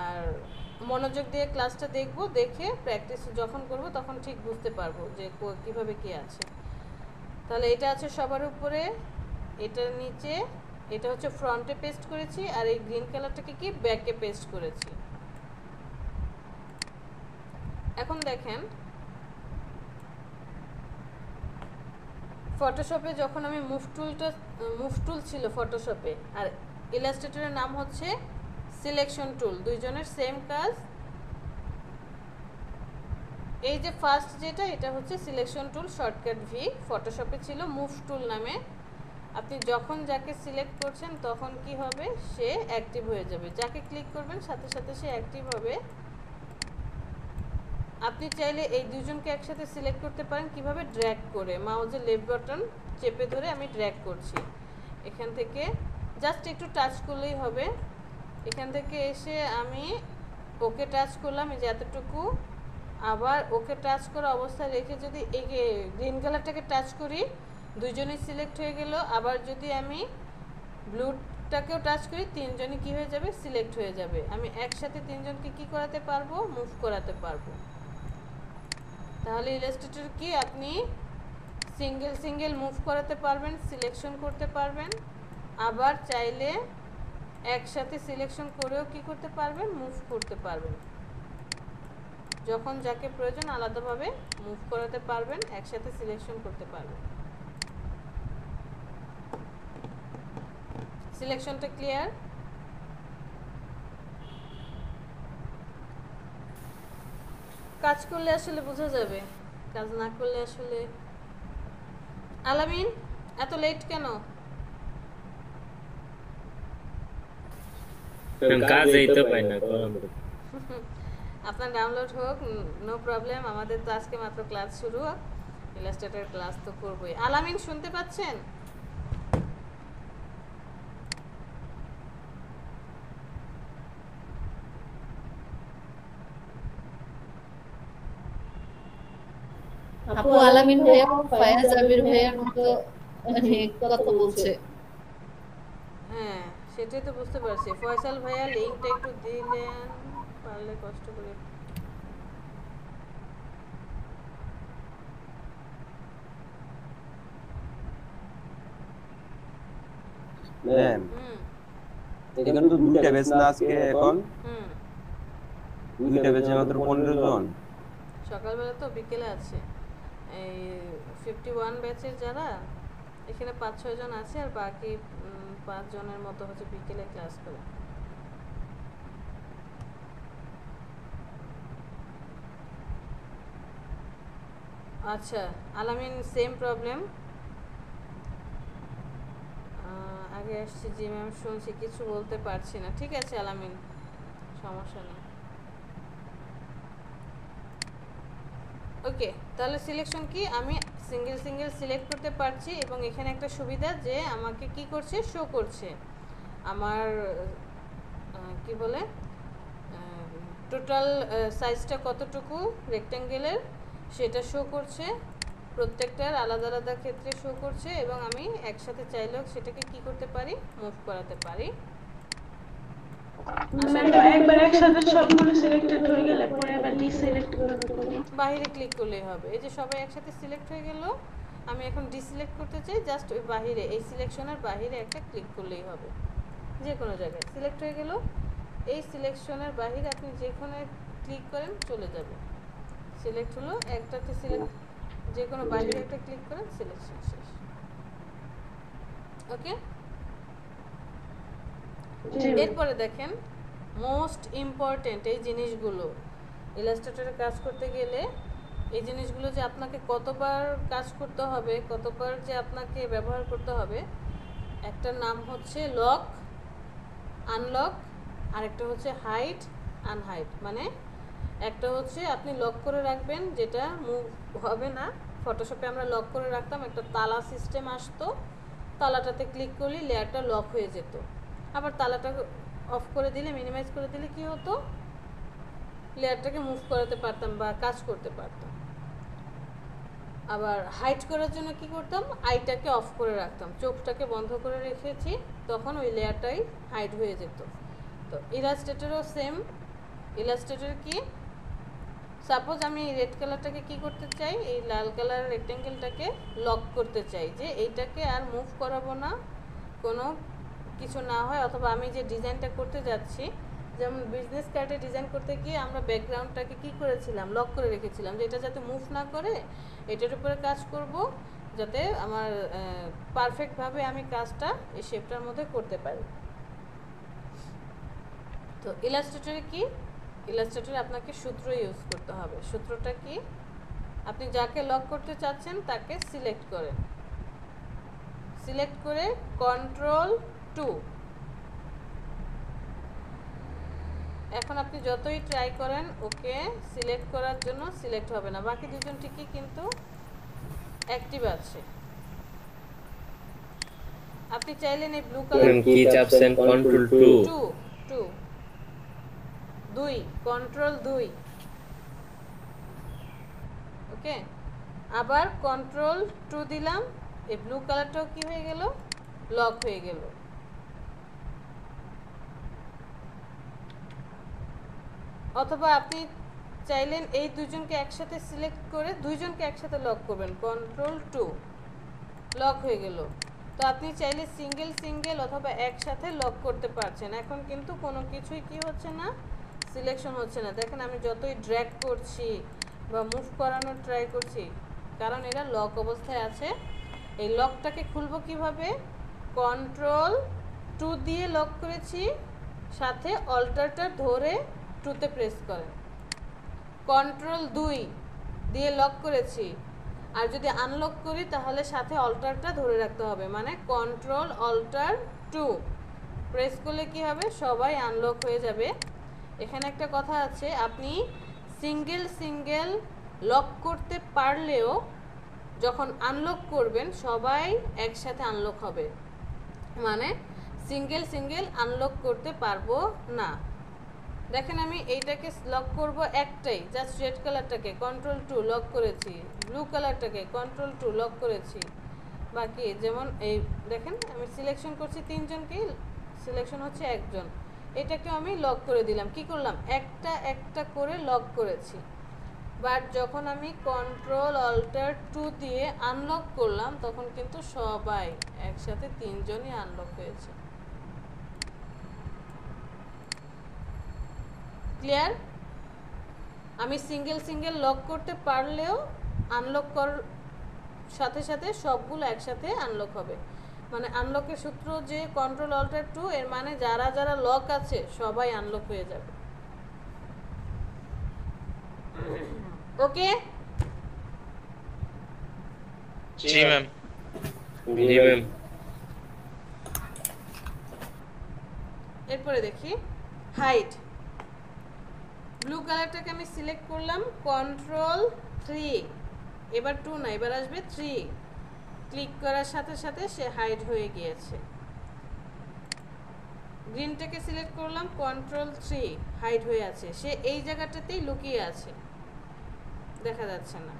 আর মনোযোগ দিয়ে ক্লাসটা দেখব, দেখে প্র্যাকটিস যখন করব তখন ঠিক বুঝতে পারবো যে কীভাবে কী আছে। তাহলে এটা আছে সবার উপরে, এটার নিচে, এটা হচ্ছে ফ্রন্টে পেস্ট করেছি, আর এই গ্রিন কালারটাকে কি ব্যাকে পেস্ট করেছি। এখন দেখেন ফটোশপে যখন আমি মুভ টুল ছিল ফটোশপে, আর ইলাস্ট্রেটরের নাম হচ্ছে সিলেকশন টুল, দুইজনের সেম কাজ। এই যে ফার্স্ট যেটা, এটা হচ্ছে সিলেকশন টুল শর্টকাট ভি, ফটোশপে ছিল মুভ টুল নামে। আপনি যখন যাকে সিলেক্ট করছেন তখন কি হবে, সে অ্যাক্টিভ হয়ে যাবে, যাকে ক্লিক করবেন সাথে সাথে সে অ্যাক্টিভ হবে। আপনি চাইলে এই দুজনকে একসাথে সিলেক্ট করতে পারেন কিভাবে, ড্র্যাগ করে মাউসের লেফট বাটন চেপে ধরে আমি ড্র্যাগ করছি। এখান থেকে জাস্ট একটু টাচ করলেই হবে। এখান থেকে এসে আমি ওকে টাচ করলাম, এই যে এতটুকু, আবার ওকে টাচ করা অবস্থায় রেখে যদি এই গ্রিন কালারটাকে টাচ করি, দুইজনই সিলেক্ট হয়ে গেল। আবার যদি আমি ব্লুটাকেও টাচ করি, তিনজনই কি হয়ে যাবে, সিলেক্ট হয়ে যাবে। আমি একসাথে তিনজনকে কি করাতে পারবো, মুভ করাতে পারবো। তাহলে ইলাস্ট্রেটর কি আপনি সিঙ্গেল সিঙ্গেল মুভ করাতে পারবেন, সিলেকশন করতে পারবেন, আবার চাইলে একসাথে সিলেকশন করেও কি করতে পারবেন, মুভ করতে পারবেন। যখন যাকে প্রয়োজন আলাদাভাবে মুভ করাতে পারবেন, একসাথে সিলেকশন করতে পারবেন। সিলেকশনটা ক্লিয়ার? কাজ করলে আসলে বোঝা যাবে, কাজ না করলে আসলে। আলামিন এত লেট কেন? কাজই তো পাই না। আপনার ডাউনলোড হোক, নো প্রবলেম। আমাদের তো আজকে মাত্র ক্লাস শুরু, ইলাস্ট্রেটর ক্লাস তো করবই। আলামিন শুনতে পাচ্ছেন? আপু আলামিন ভাইয়া ফায়াজ আবির ভাইয়ার মতো মানে কথা বলছে। হ্যাঁ সেটাই তো বুঝতে পারছি। ফয়সাল ভাইয়া লিঙ্কটা একটু দিলেন পারলে কষ্ট করে। ম্যাম এখানে তো দুইটা ব্যাচ না আজকে, এখন দুইটা ব্যাচে মাত্র 15 জন। সকালবেলা তো বিকেলে আছে। এই 51 ব্যাচের যারা এখানে 5-6 জন আছে, আর বাকি 5 জনের মতো হচ্ছে বিকেলে ক্লাস করে। আচ্ছা আলামিন সেম প্রবলেম, আগে আসছি, জি ম্যাম শুনছি, কিছু বলতে পারছি না। ঠিক আছে আলামিন, সমস্যা নেই। ওকে, তাহলে সিলেকশন কি, আমি সিঙ্গেল সিঙ্গেল সিলেক্ট করতে পারছি, এবং এখানে একটা সুবিধা যে আমাকে কি করছে, শো করছে আমার কি বলে টোটাল সাইজটা কতটুকু রেক্ট্যাঙ্গেলের সেটা শো করছে, প্রত্যেকটার আলাদা আলাদা ক্ষেত্রে শো করছে, এবং আমি একসাথে চাইলেও সেটাকে কি করতে পারি, মুভ করাতে পারি। একবার একসাথে সবগুলো সিলেক্টেড হয়ে গেলে পরে আবার ডিসিলেক্ট করতে হবে, বাইরে ক্লিক করলেই হবে। এই যে সবাই একসাথে সিলেক্ট হয়ে গেল, আমি এখন ডিসিলেক্ট করতে চাই, জাস্ট ওই বাহিরে, এই সিলেকশনের বাহিরে একটা ক্লিক করলেই হবে। যে কোনো জায়গায় সিলেক্ট হয়ে গেল, এই সিলেকশনের বাহিরে আপনি যেখানে ক্লিক করেন চলে যাবে, সিলেক্ট হলো, একটাতে সিলেক্ট, যে কোনো বাহিরে একটা ক্লিক করেন, সিলেকশন শেষ। ওকে, এরপরে দেখেন মোস্ট ইম্পর্টেন্ট এই জিনিসগুলো, ইলাস্ট্রেটরে কাজ করতে গেলে এই জিনিসগুলো যে আপনাকে কতবার কাজ করতে হবে, কতবার যে আপনাকে ব্যবহার করতে হবে। একটার নাম হচ্ছে লক, আনলক, আরেকটা হচ্ছে হাইড, আনহাইড। মানে একটা হচ্ছে আপনি লক করে রাখবেন, যেটা মুভ হবে না। ফটোশপে আমরা লক করে রাখতাম, একটা তালা সিস্টেম আসতো, তালাটাতে ক্লিক করলে লেয়ারটা লক হয়ে যেত। আবার তালাটা অফ করে দিলে, মিনিমাইজ করে দিলে কি হতো, লেয়ারটাকে মুভ করাতে পারতাম বা কাজ করতে পারতাম। আবার হাইড করার জন্য কি করতাম, আইটাকে অফ করে রাখতাম, চোখটাকে বন্ধ করে রেখেছি, তখন ওই লেয়ারটাই হাইড হয়ে যেত। তো ইলাস্ট্রেটরও সেম। ইলাস্ট্রেটর কি, সাপোজ আমি রেড কালারটাকে কি করতে চাই, এই লাল কালার রেক্টেঙ্গেলটাকে লক করতে চাই, যে এইটাকে আর মুভ করাবো না, কোনো কিছু না হয়, অথবা আমি যে ডিজাইনটা করতে যাচ্ছি, যেমন বিজনেস কার্ডে ডিজাইন করতে গিয়ে আমরা ব্যাকগ্রাউন্ডটাকে কি করেছিলাম, লক করে রেখেছিলাম, যে এটা যাতে মুভ না করে এটার উপরে কাজ করব, যাতে আমার পারফেক্টভাবে আমি কাজটা এই শেপটার মধ্যে করতে পারি। তো ইলাস্ট্রেটরে কি, ইলাস্ট্রেটরে আপনাকে সূত্র ইউজ করতে হবে। সূত্রটা কি, আপনি যাকে লক করতে চাচ্ছেন তাকে সিলেক্ট করেন, সিলেক্ট করে Ctrl+2। এখন আপনি যতই ট্রাই করেন ওকে সিলেক্ট করার জন্য সিলেক্ট হবে না, বাকি দুজন ঠিকই কিন্তু অ্যাক্টিভ আছে। আপনি চাইলেন এই ব্লু কালার কি চাপছেন Ctrl+2 Ctrl+2 ওকে, আবার Ctrl+2 দিলাম, এই ব্লু কালারটাও কি হয়ে গেল, লক হয়ে গেল। অথবা আপনি চাইলেন এই দুজনকে একসাথে সিলেক্ট করে দুইজনকে একসাথে লক করবেন, Ctrl+2 লক হয়ে গেল। তো আপনি চাইলে সিঙ্গেল সিঙ্গেল অথবা একসাথে লক করতে পারছেন। এখন কিন্তু কোনো কিছুই কি হচ্ছে না, সিলেকশন হচ্ছে না। দেখেন আমি যতই ড্র্যাগ করছি বা মুভ করানোর ট্রাই করছি, কারণ এরা লক অবস্থায় আছে। এই লকটাকে খুলবো কিভাবে, Ctrl+2 দিয়ে লক করেছি, সাথে অল্টারটা ধরে 2তে প্রেস করেন, Ctrl+2 দিয়ে লক করেছি। আর যদি আনলক করি তাহলে সাথে অল্টারটা ধরে রাখতে হবে, মানে Ctrl+Alt+2 প্রেস করলে কি হবে, সবাই আনলক হয়ে যাবে। এখানে একটা কথা আছে, আপনি সিঙ্গেল সিঙ্গেল লক করতে পারলেও যখন আনলক করবেন সবাই একসাথে আনলক হবে, মানে সিঙ্গেল সিঙ্গেল আনলক করতে পারবো না। দেখেন আমি এইটাকে লক করব একটাই, জাস্ট রেড কালারটাকে Ctrl+2 লক করেছি, ব্লু কালারটাকে Ctrl+2 লক করেছি, বাকি যেমন এই দেখেন আমি সিলেকশন করছি তিনজনকেই, সিলেকশন হচ্ছে একজন, এটাকেও আমি লক করে দিলাম। কি করলাম, একটা একটা করে লক করেছি। বাট যখন আমি Ctrl+Alt+2 দিয়ে আনলক করলাম তখন কিন্তু সবাই একসাথে তিনজনই আনলক হয়েছে। ক্লিয়ার? আমি সিঙ্গেল সিঙ্গেল লক করতে পারলেও আনলক করার সাথে সাথে সবগুলো একসাথে আনলক হবে, মানে আনলকের সূত্র যে Ctrl+Alt+2, এর মানে যারা যারা লক আছে সবাই আনলক হয়ে যাবে। ওকে, জি ম্যাম। জি ম্যাম। এরপরে দেখি হাইট। ব্লু কালারটাকে আমি সিলেক্ট করলাম, Ctrl+3, এবার 2 না, এবার আসবে 3, ক্লিক করার সাথে সাথে সে হাইড হয়ে গিয়েছে। গ্রিনটাকে সিলেক্ট করলাম, Ctrl+3, হাইড হয়ে আছে, সে এই জায়গাটাতেই লুকিয়ে আছে, দেখা যাচ্ছে না।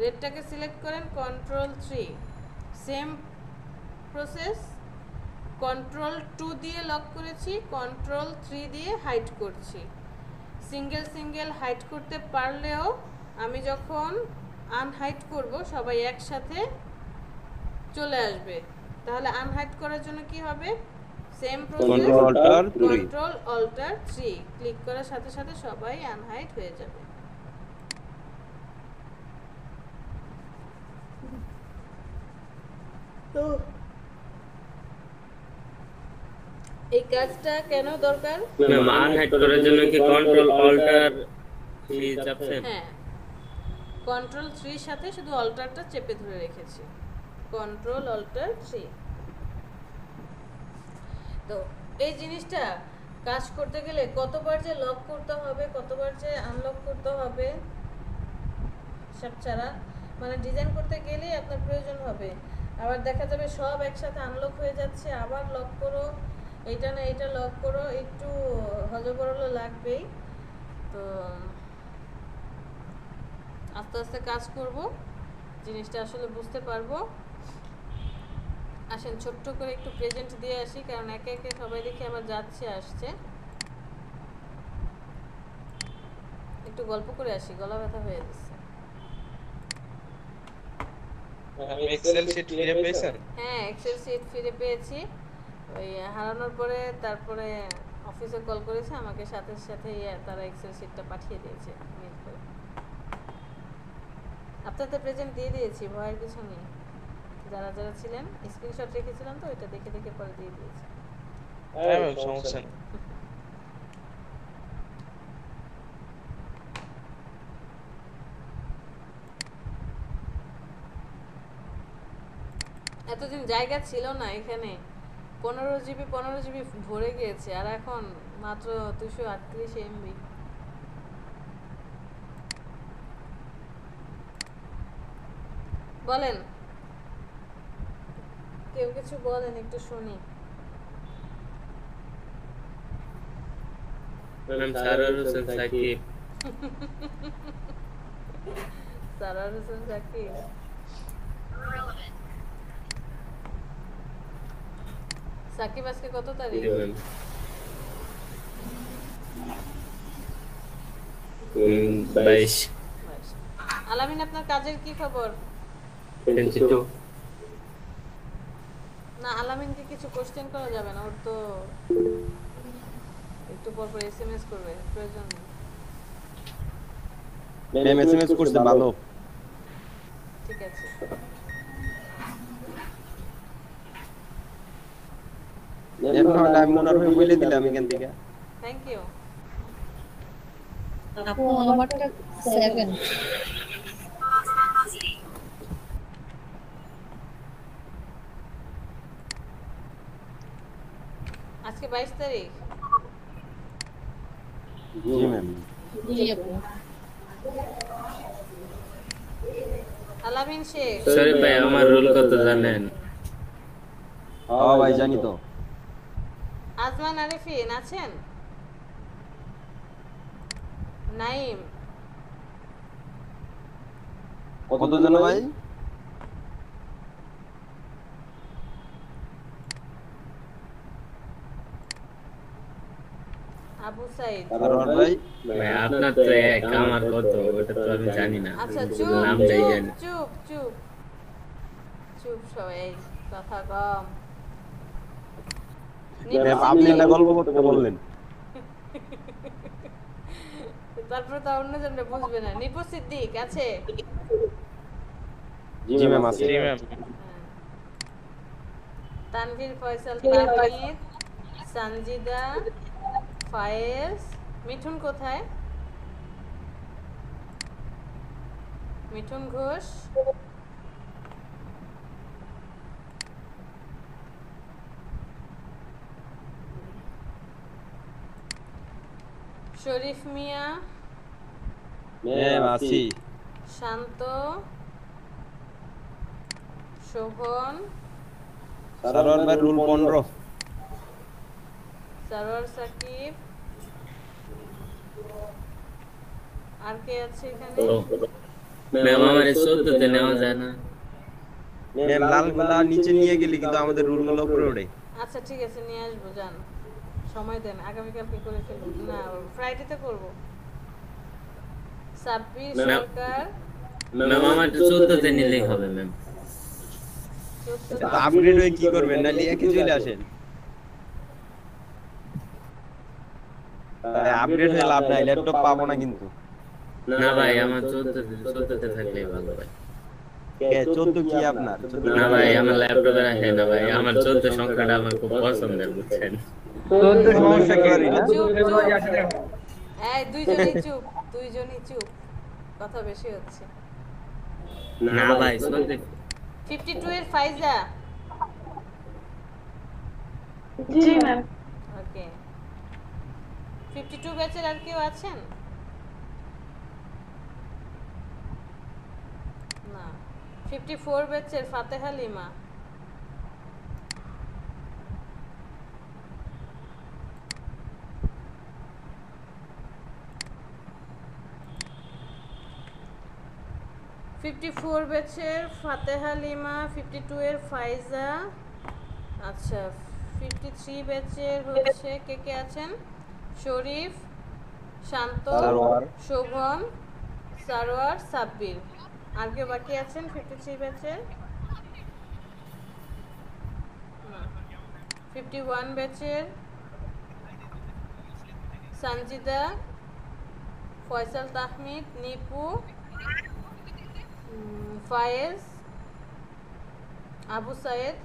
রেডটাকে সিলেক্ট করেন, Ctrl+3, সেম প্রসেস, Ctrl+2 দিয়ে লক করেছি, Ctrl+3 দিয়ে হাইড করছি। সিঙ্গেল সিঙ্গেল হাইড করতে পারলেও আমি যখন আনহাইড করব সবাই একসাথে চলে আসবে। তাহলে আনহাইড করার জন্য কি হবে, সেম প্রসেস, Ctrl+Alt+3, ক্লিক করার সাথে সাথে সবাই আনহাইড হয়ে যাবে। তো এই কাজটা কেন দরকার, ম্যাম আনহাইড করার জন্য কি Ctrl+Alt+3 চাপছেন? হ্যাঁ, Ctrl+3 এর সাথে শুধু অল্টারটা চেপে ধরে রেখেছি, Ctrl+Alt+3। তো এই জিনিসটা কাজ করতে গেলে কতবার যে লক করতে হবে, কতবার যে আনলক করতে হবে, সব ছাড়া মানে ডিজাইন করতে গেলেই আপনার প্রয়োজন হবে। আবার দেখা যাবে সব একসাথে আনলক হয়ে যাচ্ছে, আবার লক করো, এইটা না এটা লক করো, একটু হজবরল লাগবেই। তো আস্তে আস্তে কাজ করব, জিনিসটা আসলে বুঝতে পারবো। আসেন ছোট্ট করে একটু প্রেজেন্ট দিয়ে আসি, কারণ একে একে সবাই দেখি আবার যাচ্ছে আসছে। একটু গল্প করে আসি, গলা ব্যথা হয়ে যাচ্ছে। এক্সেল শিট ফিরে পেয়েছেন? হ্যাঁ, এক্সেল শিট ফিরে পেয়েছি। ওই হারানোর পরে তারপরে অফিসে কল করেছে আমাকে, সাথে সাথে তারা এক্সেল শিটটা পাঠিয়ে দিয়েছে মেল করে। আপনাদের প্রেজেন্ট দিয়ে দিয়েছি, ভয়ের কিছু নেই। যারা যারা ছিলেন স্ক্রিনশট রেখেছিলাম, তো এটা দেখে দেখে পরে দিয়ে দিয়েছি। হ্যাঁ ম্যাম, সমস্যা নেই। এতদিন জায়গা ছিল না এখানে, 15 জিবি ভরে গিয়েছে, আর এখন মাত্র 238 MB। বলেন, কেউ কিছু বলেন, একটু শুনি। ম্যাম সারার হোসেন সাকিব। সারার হোসেন সাকিব সাকিব আজকে কত তারিখ? জি ম্যাম। 22 আলামিন, আপনার কাজের কি খবর? 22 না, আলামিনকে কিছু কোশ্চেন করা যাবে না, ওর তো একটু পর পর SMS করবে, প্রয়োজন নেই। ম্যাম এসএমএস করছে ভালো। ঠিক আছে। এখন আমি ওনার হয়ে বলে দিলাম এখান থেকে। Thank you. আপু আমারটা 7। আজকে 22 তারিখ। জি ম্যাম। জি আপু। আলামিন শেখ। সরি ভাই, আমার রোল কত জানেন? হ্যাঁ ভাই জানি তো। আজমান আরিফিন আছেন? নাইম। কত জন ভাই? আবু সাইদ। সারোয়ার ভাই। ভাই আপনার তো এক, আমার কত ওটা তো আমি জানি না। আচ্ছা চুপ নামটাই চুপ জানি। চুপ চুপ চুপ, সবাই কথা কম। ম্যাম আপনি না গল্প করতে বললেন। তারপরে তো অন্যজনরা বুঝবে না। নিপু সিদ্দিক আছে? জি ম্যাম আছে। জি ম্যাম। তানভীর ফয়সাল, তাহিদ, সঞ্জিদা, ফায়েজ। মিঠুন কোথায়? মিঠুন ঘোষ। শরীফ মিয়া, ম্যাম আছি। শান্ত, শোভন, সারোয়ার ভাই রুল 15। সারোয়ার সাকিব। আর কে আছে এখানে? ও ম্যাম, আমার 14তে নেওয়া যায় না? ম্যাম লালগুলা নিচে নিয়ে গেলি কিন্তু আমাদের রুলগুলো উপরে ওঠে। আচ্ছা ঠিক আছে, নিয়ে আসবো, যান, সময় দেন, আগামীকালকে করে ফেলবো। না, ফ্রাইডেতে করব। সাব্বির সরকার। ম্যাম আমার 14তে নিলেই হবে ম্যাম। আপগ্রেড হয়ে কি করবেন? নালি একই চলে আসেন। আপগ্রেড হয়ে লাভ নাই, ল্যাপটপ পাবো না কিন্তু। না ভাই, আমার 14তে থাকলেই ভালো ভাই। কে 14 কি আপনার? না ভাই, আমার ল্যাপটপে রাখে না ভাই, আমার 14 সংখ্যাটা আমার খুব পছন্দের, বুঝছেন? 14 সমস্যা করি না। চুপ চুপ, এই দুইজনই চুপ, দুইজনই চুপ, কথা বেশি হচ্ছে। না ভাই, 14 52 এর ফাইজা। জি ম্যাম। ওকে। 52 ব্যাচের আর কেউ আছেন? না। 54 ব্যাচের ফাতেহা লিমা। ব্যাচের ফাতেহা লিমা, 52 এর ফাইজা, আচ্ছা 53 ব্যাচের হচ্ছে কে কে আছেন? শরীফ, শান্ত, সারোয়ার। শোভন, সারোয়ার, সাব্বির। আর কেউ বাকি আছেন 53 ব্যাচের? 51 ব্যাচের সঞ্জিদা, ফয়সাল তাহমিদ, নিপু, ফায়েজ, আবু সায়েদ,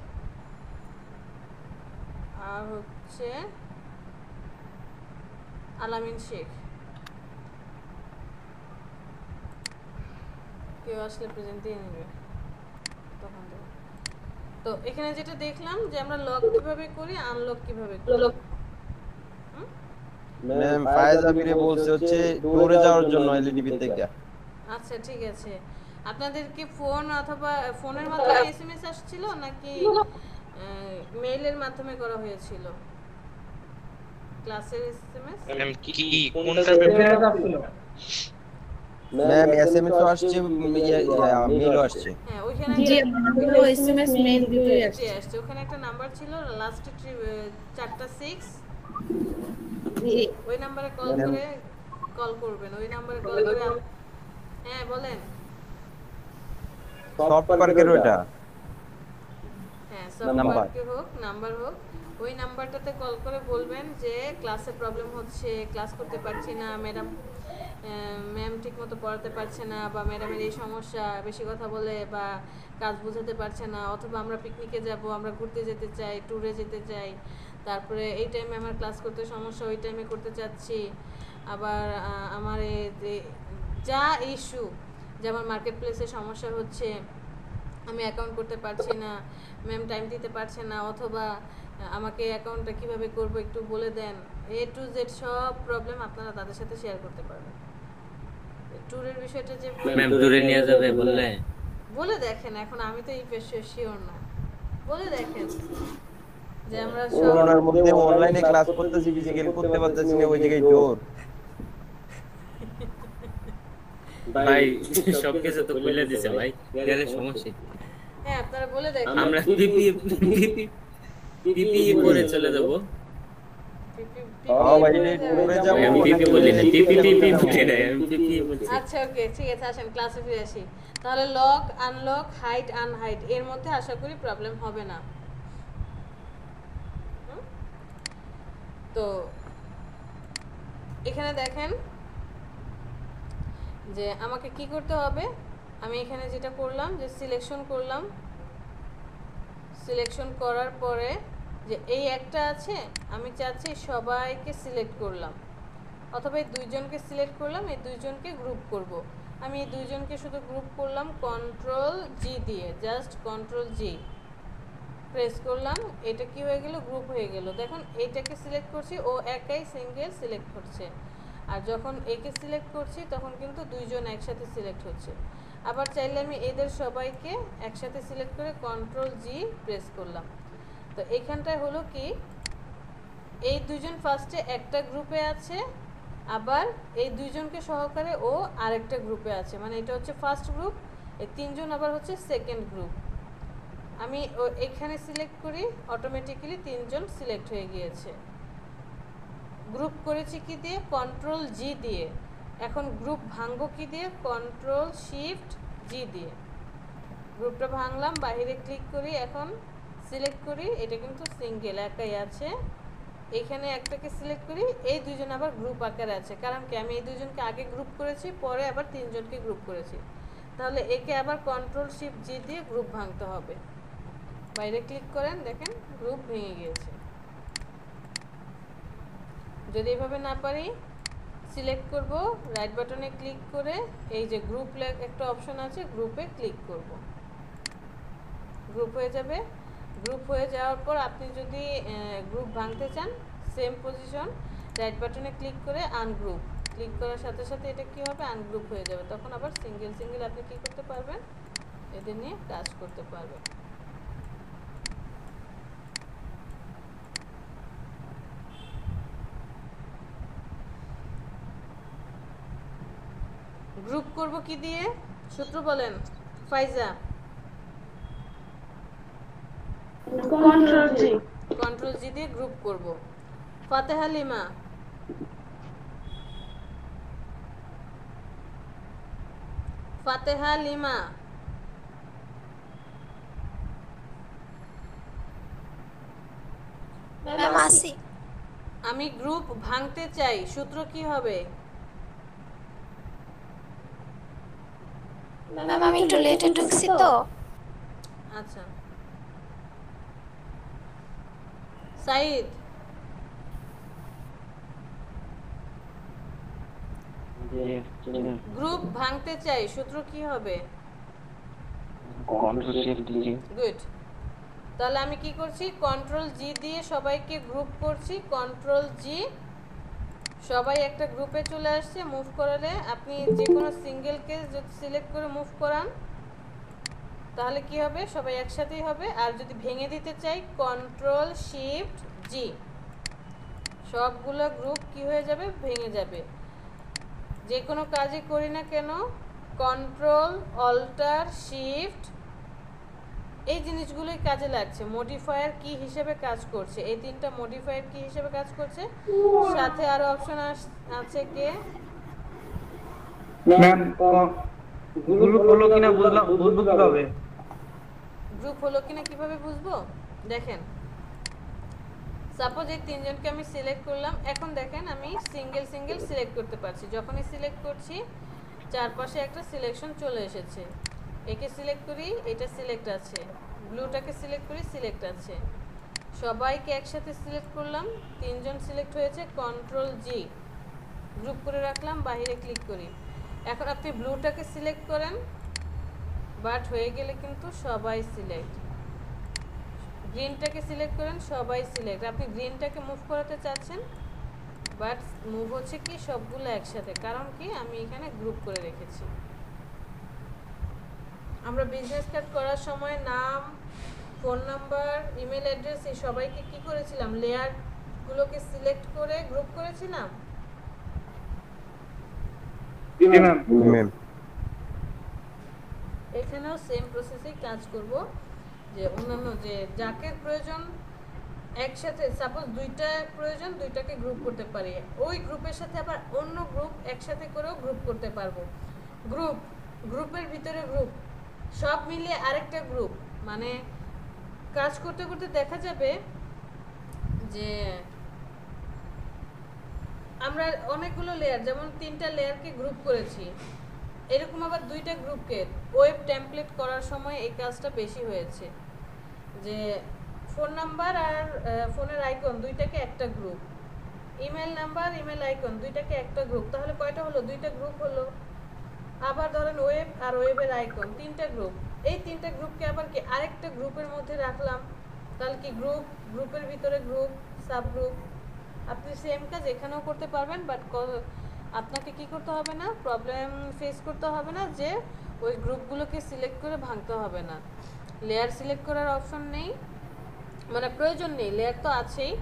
আর হচ্ছে আলামিন শেখ। কেউ আসলে প্রেজেন্ট দিয়ে নেবে তখন থেকে। তো এখানে যেটা দেখলাম যে আমরা লক কিভাবে করি, আনলক কিভাবে করি। ম্যাম ফায়েজ আবিরে বলছে হচ্ছে ট্যুরে যাওয়ার জন্য এলডিবি থেকে। আচ্ছা ঠিক আছে, আপনাদেরকে ফোন অথবা ফোনের মাধ্যমে এসএমএস আসছিল নাকি মেইলের মাধ্যমে করা হয়েছিল ক্লাসের এসএমএস? ম্যাম কি কোনটা ব্যাপারে? ম্যাম এসএমএস আসছে, মেইলও আসছে। হ্যাঁ ওইখানে জি আমাদেরও এসএমএস মেইল দুটোই আসছে। আসছে, ওখানে একটা নাম্বার ছিল লাস্টে 4টা 6, জি ওই নাম্বারে কল করবেন, ওই নাম্বারে কল করে হ্যাঁ বলেন। সফট পার্কের ওটা হ্যাঁ নাম্বার। নাম্বার হোক, ওই নাম্বারটাতে কল করে বলবেন যে ক্লাসে প্রবলেম হচ্ছে, ক্লাস করতে পারছি না, ম্যাম ঠিক মতো পড়াতে পারছে না, বা ম্যাডামের এই সমস্যা, বেশি কথা বলে বা কাজ বোঝাতে পারছে না, অথবা আমরা পিকনিকে যাব, আমরা ঘুরতে যেতে চাই, ট্যুরে যেতে চাই, তারপরে এই টাইমে আমার ক্লাস করতে সমস্যা, ওই টাইমে করতে চাচ্ছি, আবার আমার যা ইস্যু, যে আমার মার্কেট প্লেসে সমস্যা হচ্ছে, আমি অ্যাকাউন্ট করতে পারছি না, ম্যাম টাইম দিতে পারছে না, অথবা আমাকে অ্যাকাউন্টটা কিভাবে করব একটু বলে দেন, এ টু জেড সব প্রবলেম আপনারা তাদের সাথে শেয়ার করতে পারবেন। ট্যুরের বিষয়টা যে ম্যাম ট্যুরে নিয়ে যাবে বললে বলে দেখেন, এখন আমি তো এই পেশে শিওর না, বলে দেখেন যে আমরা করোনার মধ্যে অনলাইনে ক্লাস করতেছি, ফিজিক্যাল করতে পারতেছি না, ওই জায়গায় জোর। ভাই সবকিছু তো খুলে দিছে ভাই, এর সমস্যা। হ্যাঁ আপনারা বলে দেখেন। আমরা পিপি পরে চলে যাব। ভাই ট্যুরে যাব, আমি পিপি বলি না, পিপি বলি না, আমি পিপি বলছি। আচ্ছা ওকে ঠিক আছে, আসেন ক্লাসে ফিরে আসি। তাহলে লক আনলক, হাইড আনহাইড, এর মধ্যে আশা করি প্রবলেম হবে না। তো এখানে দেখেন যে আমাকে কি করতে হবে। আমি এখানে যেটা করলাম যে সিলেকশন করলাম, সিলেকশন করার পরে যে এই একটা আছে, আমি চাচ্ছি সবাইকে সিলেক্ট করলাম, অথবা এই দুইজনকে সিলেক্ট করলাম, এই দুইজনকে গ্রুপ করব। আমি এই দুইজনকে শুধু গ্রুপ করলাম কন্ট্রোল জি দিয়ে, জাস্ট কন্ট্রোল জি প্রেস করলাম, এটা কি হয়ে গেল, গ্রুপ হয়ে গেল। দেখুন এইটাকে সিলেক্ট করছি, ও একাই সিঙ্গেল সিলেক্ট করছে, আর যখন একে সিলেক্ট করছি তখন কিন্তু দুইজন একসাথে সিলেক্ট হচ্ছে। আবার চাইলে আমি এদের সবাইকে একসাথে সিলেক্ট করে কন্ট্রোল জি প্রেস করলাম। তো এইখানটায় হলো কি, এই দুইজন ফার্স্টে একটা গ্রুপে আছে, আবার এই দুইজনকে সহকারে ও আরেকটা গ্রুপে আছে, মানে এটা হচ্ছে ফার্স্ট গ্রুপ, এই তিনজন আবার হচ্ছে সেকেন্ড গ্রুপ। আমি এখানে সিলেক্ট করি, অটোমেটিক্যালি তিনজন সিলেক্ট হয়ে গিয়েছে। গ্রুপ করেছি কি দিয়ে, কন্ট্রোল জি দিয়ে। এখন গ্রুপ ভাঙবো কি দিয়ে, কন্ট্রোল শিফট জি দিয়ে। গ্রুপটা ভাঙলাম, বাইরে ক্লিক করি, এখন সিলেক্ট করি, এটা কিন্তু সিঙ্গেল একাই আছে। এখানে একটাকে সিলেক্ট করি, এই দুইজন আবার গ্রুপ আকারে আছে, কারণ কি আমি এই দুইজনকে আগে গ্রুপ করেছি, পরে আবার তিনজনকে গ্রুপ করেছি। তাহলে একে আবার কন্ট্রোল শিফট জি দিয়ে গ্রুপ ভাঙতে হবে। বাইরে ক্লিক করেন, দেখেন গ্রুপ ভেঙে গিয়েছে। যদি এভাবে না পারি, সিলেক্ট করব, রাইট বাটনে ক্লিক করে এই যে গ্রুপ একটা অপশন আছে, গ্রুপে ক্লিক করব, গ্রুপ হয়ে যাবে। গ্রুপ হয়ে যাওয়ার পর আপনি যদি গ্রুপ ভাঙতে চান, সেম পজিশন, রাইট বাটনে ক্লিক করে আনগ্রুপ, ক্লিক করার সাথে সাথে এটা কি হবে, আনগ্রুপ হয়ে যাবে। তখন আবার সিঙ্গেল সিঙ্গেল আপনি কি করতে পারবেন, এদের নিয়ে কাজ করতে পারবেন। গ্রুপ করব কি দিয়ে, সূত্র বলেন ফাইজা। কন্ট্রোল জি। কন্ট্রোল জি দিয়ে গ্রুপ করব। ফাতেহা লিমা, ফাতেহা লিমা, ম্যাম আসি। আমি গ্রুপ ভাঙতে চাই, সূত্র কি হবে? ম্যাম আমি একটু লেটে ঢুকছি তো। আচ্ছা, সাইদ, গ্রুপ ভাঙতে চাই, সূত্র কি হবে? কন্ট্রোল শিফট জি। গুড। তাহলে আমি কি করছি, কন্ট্রোল জি দিয়ে সবাইকে গ্রুপ করছি। কন্ট্রোল জি, সবাই একটা গ্রুপে চলে আসছে। মুভ করালে আপনি যে কোনো সিঙ্গেলকে যদি সিলেক্ট করে মুভ করান তাহলে কি হবে, সবাই একসাথেই হবে। আর যদি ভেঙে দিতে চাই, কন্ট্রোল শিফট জি, সবগুলো গ্রুপ কি হয়ে যাবে, ভেঙে যাবে। যে কোনো কাজই করি না কেন, কন্ট্রোল অল্টার শিফট এই জিনিসগুলোই কাজে লাগছে, মডিফায়ার কি হিসেবে কাজ করছে। এই তিনটা মডিফায়ার কি হিসেবে কাজ করছে। সাথে আরো অপশন আছে কে, ম্যাম গ্রুপ হলো কিনা বুঝবো কিভাবে? গ্রুপ হলো কিনা কিভাবে বুঝবো, দেখেন সাপোজ এই তিনজনকে আমি সিলেক্ট করলাম। এখন দেখেন আমি সিঙ্গেল সিঙ্গেল সিলেক্ট করতে পারছি। যখনই সিলেক্ট করছি চারপাশে একটা সিলেকশন চলে এসেছে। একে সিলেক্ট করি, এটা সিলেক্ট আছে। ব্লুটাকে সিলেক্ট করি, সিলেক্ট আছে। সবাইকে একসাথে সিলেক্ট করলাম, তিনজন সিলেক্ট হয়েছে। কন্ট্রোল জি, গ্রুপ করে রাখলাম, বাইরে ক্লিক করি। এখন আপনি ব্লুটাকে সিলেক্ট করেন, বাট হয়ে গেলে কিন্তু সবাই সিলেক্ট। গ্রিনটাকে সিলেক্ট করেন, সবাই সিলেক্ট। আপনি গ্রিনটাকে মুভ করাতে চাচ্ছেন, বাট মুভ হচ্ছে কি সবগুলো একসাথে, কারণ কি আমি এখানে গ্রুপ করে রেখেছি। আমরা বিজনেস কার্ড করার সময় নাম, ফোন নাম্বার, ইমেল অ্যাড্রেস এই সবাইকে কি করেছিলাম, লেয়ারগুলোকে সিলেক্ট করে গ্রুপ করেছিলাম। ম্যাম এখানেও সেম প্রসেসেই কাজ করব, যে অন্যান্য যে যাকে প্রয়োজন একসাথে, সাপোজ দুইটা প্রয়োজন, দুইটাকে গ্রুপ করতে পারি। ওই গ্রুপের সাথে আবার অন্য গ্রুপ একসাথে করেও গ্রুপ করতে পারবো। গ্রুপ, গ্রুপের ভিতরে গ্রুপ, সব মিলিয়ে আরেকটা গ্রুপ। মানে কাজ করতে করতে দেখা যাবে যে আমরা অনেকগুলো লেয়ার, যেমন 3টা লেয়ারকে গ্রুপ করেছি, এরকম আবার 2টা গ্রুপকে ওয়েব টেমপ্লেট করার সময় এই কাজটা বেশি হয়েছে। যে ফোন নাম্বার আর ফোনের আইকন দুইটাকে একটা group, email number, email icon দুইটাকে একটা গ্রুপ, তাহলে কয়টা হলো, 2টা গ্রুপ হলো। আবার ধরেন ওয়েব আর ওয়েবের আইকন 3টা গ্রুপ, এই 3টা গ্রুপকে আবার কি আরেকটা গ্রুপের মধ্যে রাখলাম, তাহলে কি গ্রুপ, গ্রুপের ভিতরে গ্রুপ, সাব গ্রুপ। আপনি সেম কাজ এখানেও করতে পারবেন, বাট আপনাকে কি করতে হবে না, প্রবলেম ফেস করতে হবে না যে ওই গ্রুপগুলোকে সিলেক্ট করে ভাঙতে হবে না। লেয়ার সিলেক্ট করার অপশন নেই, মানে প্রয়োজন নেই, লেয়ার তো আছেই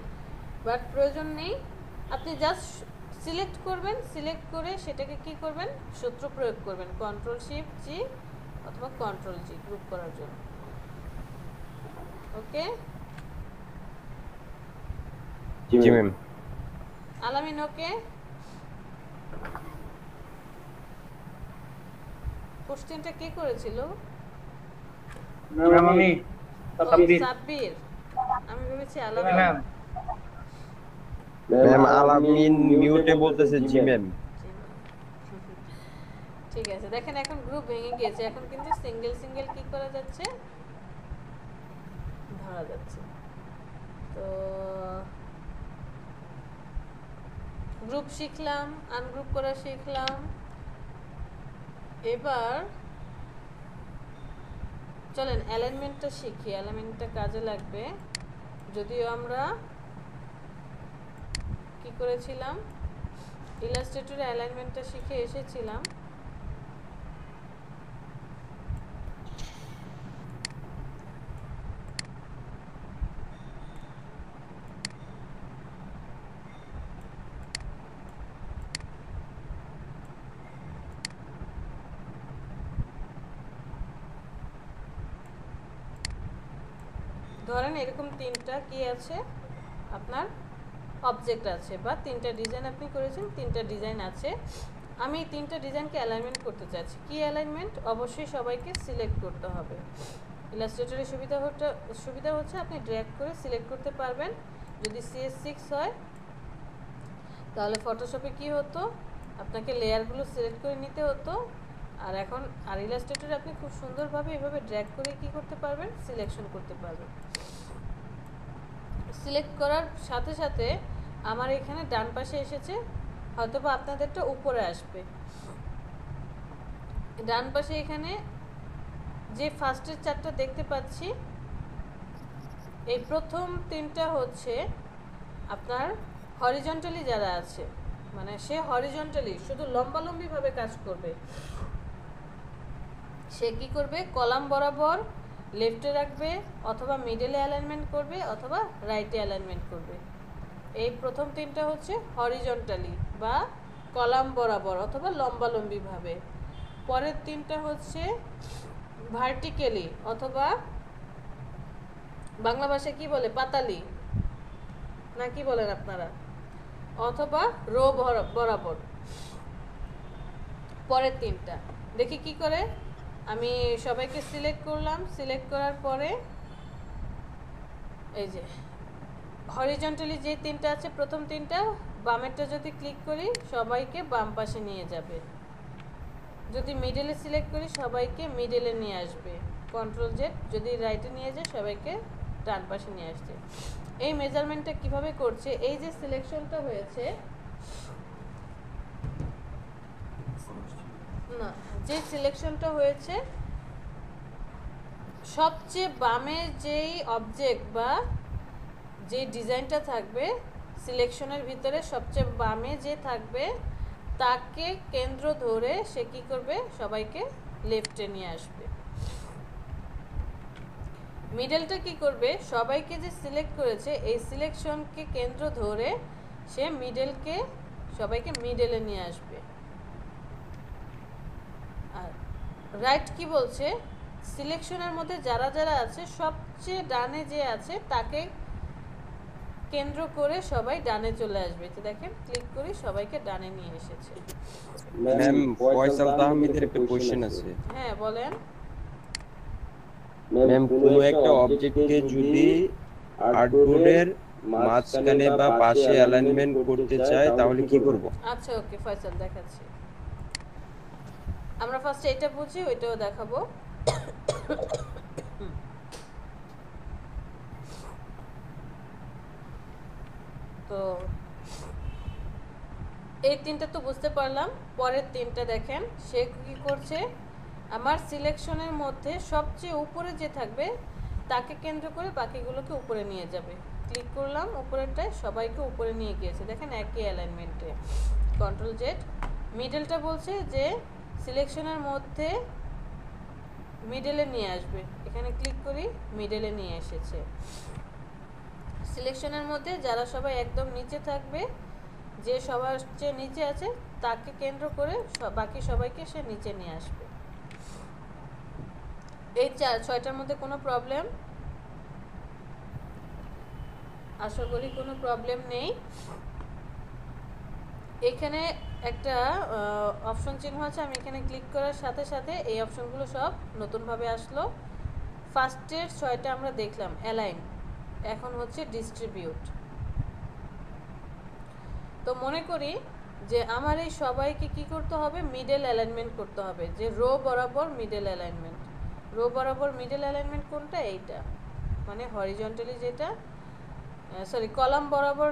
বাট প্রয়োজন নেই। আপনি জাস্ট সিলেক্ট করবেন, সিলেক্ট করে সেটাকে কি করবেন, সূত্র প্রয়োগ করবেন, কন্ট্রোল শিফট জি অথবা কন্ট্রোল জি গ্রুপ করার জন্য। ওকে, জি ম্যাম। আলামিন ওকে। কোশ্চেনটা কে করেছিল? ম্যাম আমি সাব্বির। আমি ভেবেছি আলামিন। ম্যাম ম্যাম আলামিন মিউটে বলতেছে জি ম্যাম। ঠিক আছে, দেখেন এখন গ্রুপ ভেঙে গিয়েছে, এখন কিন্তু সিঙ্গেল সিঙ্গেল কি করা যাচ্ছে, ধরা যাচ্ছে। তো গ্রুপ শিখলাম, আনগ্রুপ করা শিখলাম। এবার চলেন অ্যালাইনমেন্টটা শিখি, অ্যালাইনমেন্টটা কাজে লাগবে। যদিও আমরা কি করেছিলাম, ইলাস্ট্রেটরে অ্যালাইনমেন্টটা শিখে এসেছিলাম। ধরেন এরকম তিনটা কি আছে আপনার অবজেক্ট আছে বা তিনটা ডিজাইন আপনি করেছেন, তিনটা ডিজাইন আছে। আমি এই তিনটা ডিজাইনকে অ্যালাইনমেন্ট করতে চাচ্ছি। কি অ্যালাইনমেন্ট? অবশ্যই সবাইকে সিলেক্ট করতে হবে। ইলাস্ট্রেটরের সুবিধা হচ্ছে আপনি ড্র্যাগ করে সিলেক্ট করতে পারবেন। যদি CS6 হয় তাহলে ফটোশপে কি হতো, আপনাকে লেয়ারগুলো সিলেক্ট করে নিতে হতো। আর ইলাস্ট্রেটরে আপনি খুব সুন্দরভাবে এভাবে ড্র্যাগ করে কি করতে পারবেন, সিলেকশন করতে পারবেন। সিলেক্ট করার সাথে সাথে আমার এখানে ডান পাশে এসেছে, হয়তোবা আপনাদেরটা উপরে আসবে। ডান পাশে এখানে যে ফার্স্টের চারটা দেখতে পাচ্ছি, এই প্রথম তিনটা হচ্ছে আপনার হরিজন্টালি যারা আছে, মানে সে হরিজন্টালি শুধু লম্বালম্বিভাবে কাজ করবে, সে কি করবে, কলাম বরাবর লেফটে রাখবে, অথবা মিডলে অ্যালাইনমেন্ট করবে, অথবা রাইটে অ্যালাইনমেন্ট করবে। এই প্রথম তিনটা হচ্ছে হরিজন্টালি বা কলাম বরাবর অথবা লম্বালম্বিভাবে। পরের তিনটা হচ্ছে ভার্টিক্যালি অথবা বাংলা ভাষায় কি বলে, পাতালি না কি বলেন আপনারা, অথবা রো বরাবর। পরের তিনটা দেখি কি করে। আমি সবাইকে সিলেক্ট করলাম, সিলেক্ট করার পরে এই যে হরিজন্টালি যে তিনটা আছে, প্রথম তিনটা বামেরটা যদি ক্লিক করি সবাইকে বাম পাশে নিয়ে যাবে। যদি মিডলে সিলেক্ট করি সবাইকে মিডলে নিয়ে আসবে। Ctrl+Z, যদি রাইটে নিয়ে যায় সবাইকে ডান পাশে নিয়ে আসছে। এই মেজারমেন্টটা কিভাবে করছে, এই যে সিলেকশনটা হয়েছে না, যে সিলেকশনটা হয়েছে সবচেয়ে বামে যেই অবজেক্ট বা যে ডিজাইনটা থাকবে সিলেকশনের ভিতরে সবচেয়ে বামে যে থাকবে তাকে কেন্দ্র ধরে সে কি করবে, সবাইকে লেফটে নিয়ে আসবে। মিডলটা কি করবে, সবাইকে যে সিলেক্ট করেছে এই সিলেকশনকে কেন্দ্র ধরে সে সবাইকে মিডলে নিয়ে আসবে। আর রাইট কি বলছে, সিলেকশনের মধ্যে যারা যারা আছে সবচেয়ে ডানে যে আছে তাকে কেন্দ্র করে সবাই ডানে চলে আসবে। তো দেখেন ক্লিক করি সবাইকে ডানে নিয়ে এসেছে। ম্যাম ফয়সাল তাহমিদের একটা কোশ্চেন আছে। হ্যাঁ বলেন। ম্যাম কোনো একটা অবজেক্টকে যদি আর্টবোর্ডের মাঝখানে বা পাশে অ্যালাইনমেন্ট করতে চাই তাহলে কি করব? আচ্ছা ওকে ফয়সাল দেখাচ্ছি। আমরা ফার্স্টে এটা বুঝি, ওইটাও দেখাবো। তো এই তিনটা তো বুঝতে পারলাম। পরের তিনটা দেখেন, সে কি করছে, আমার সিলেকশনের মধ্যে সবচেয়ে উপরে যে থাকবে তাকে কেন্দ্র করে বাকিগুলোকে উপরে নিয়ে যাবে। ক্লিক করলাম উপরেরটায়, সবাইকে উপরে নিয়ে গিয়েছে। দেখেন একই অ্যালাইনমেন্টে। Ctrl+Z। মিডলটা বলছে যে সিলেকশনের মধ্যে মিডলে নিয়ে আসবে, এখানে ক্লিক করি মিডলে নিয়ে এসেছে। সিলেকশনের মধ্যে যারা সবাই একদম নিচে থাকবে, যে সবার চেয়ে নিচে আছে তাকে কেন্দ্র করে বাকি সবাইকে সে নিচে নিয়ে আসবে। এই 6টার মধ্যে কোনো প্রবলেম? আশা করি কোনো প্রবলেম নেই। এখানে একটা অপশন চিহ্ন আছে, আমি এখানে ক্লিক করার সাথে সাথে এই অপশনগুলো সব নতুনভাবে আসলো। ফার্স্টের 6টা আমরা দেখলাম অ্যালাইন, এখন হচ্ছে ডিস্ট্রিবিউট। তো মনে করি যে আমার এই সবাইকে কি করতে হবে, মিডল অ্যালাইনমেন্ট করতে হবে, যে রো বরাবর মিডল অ্যালাইনমেন্ট। রো বরাবর মিডল অ্যালাইনমেন্ট কোনটা, এইটা, মানে হরিজন্টালি যেটা, সরি কলাম বরাবর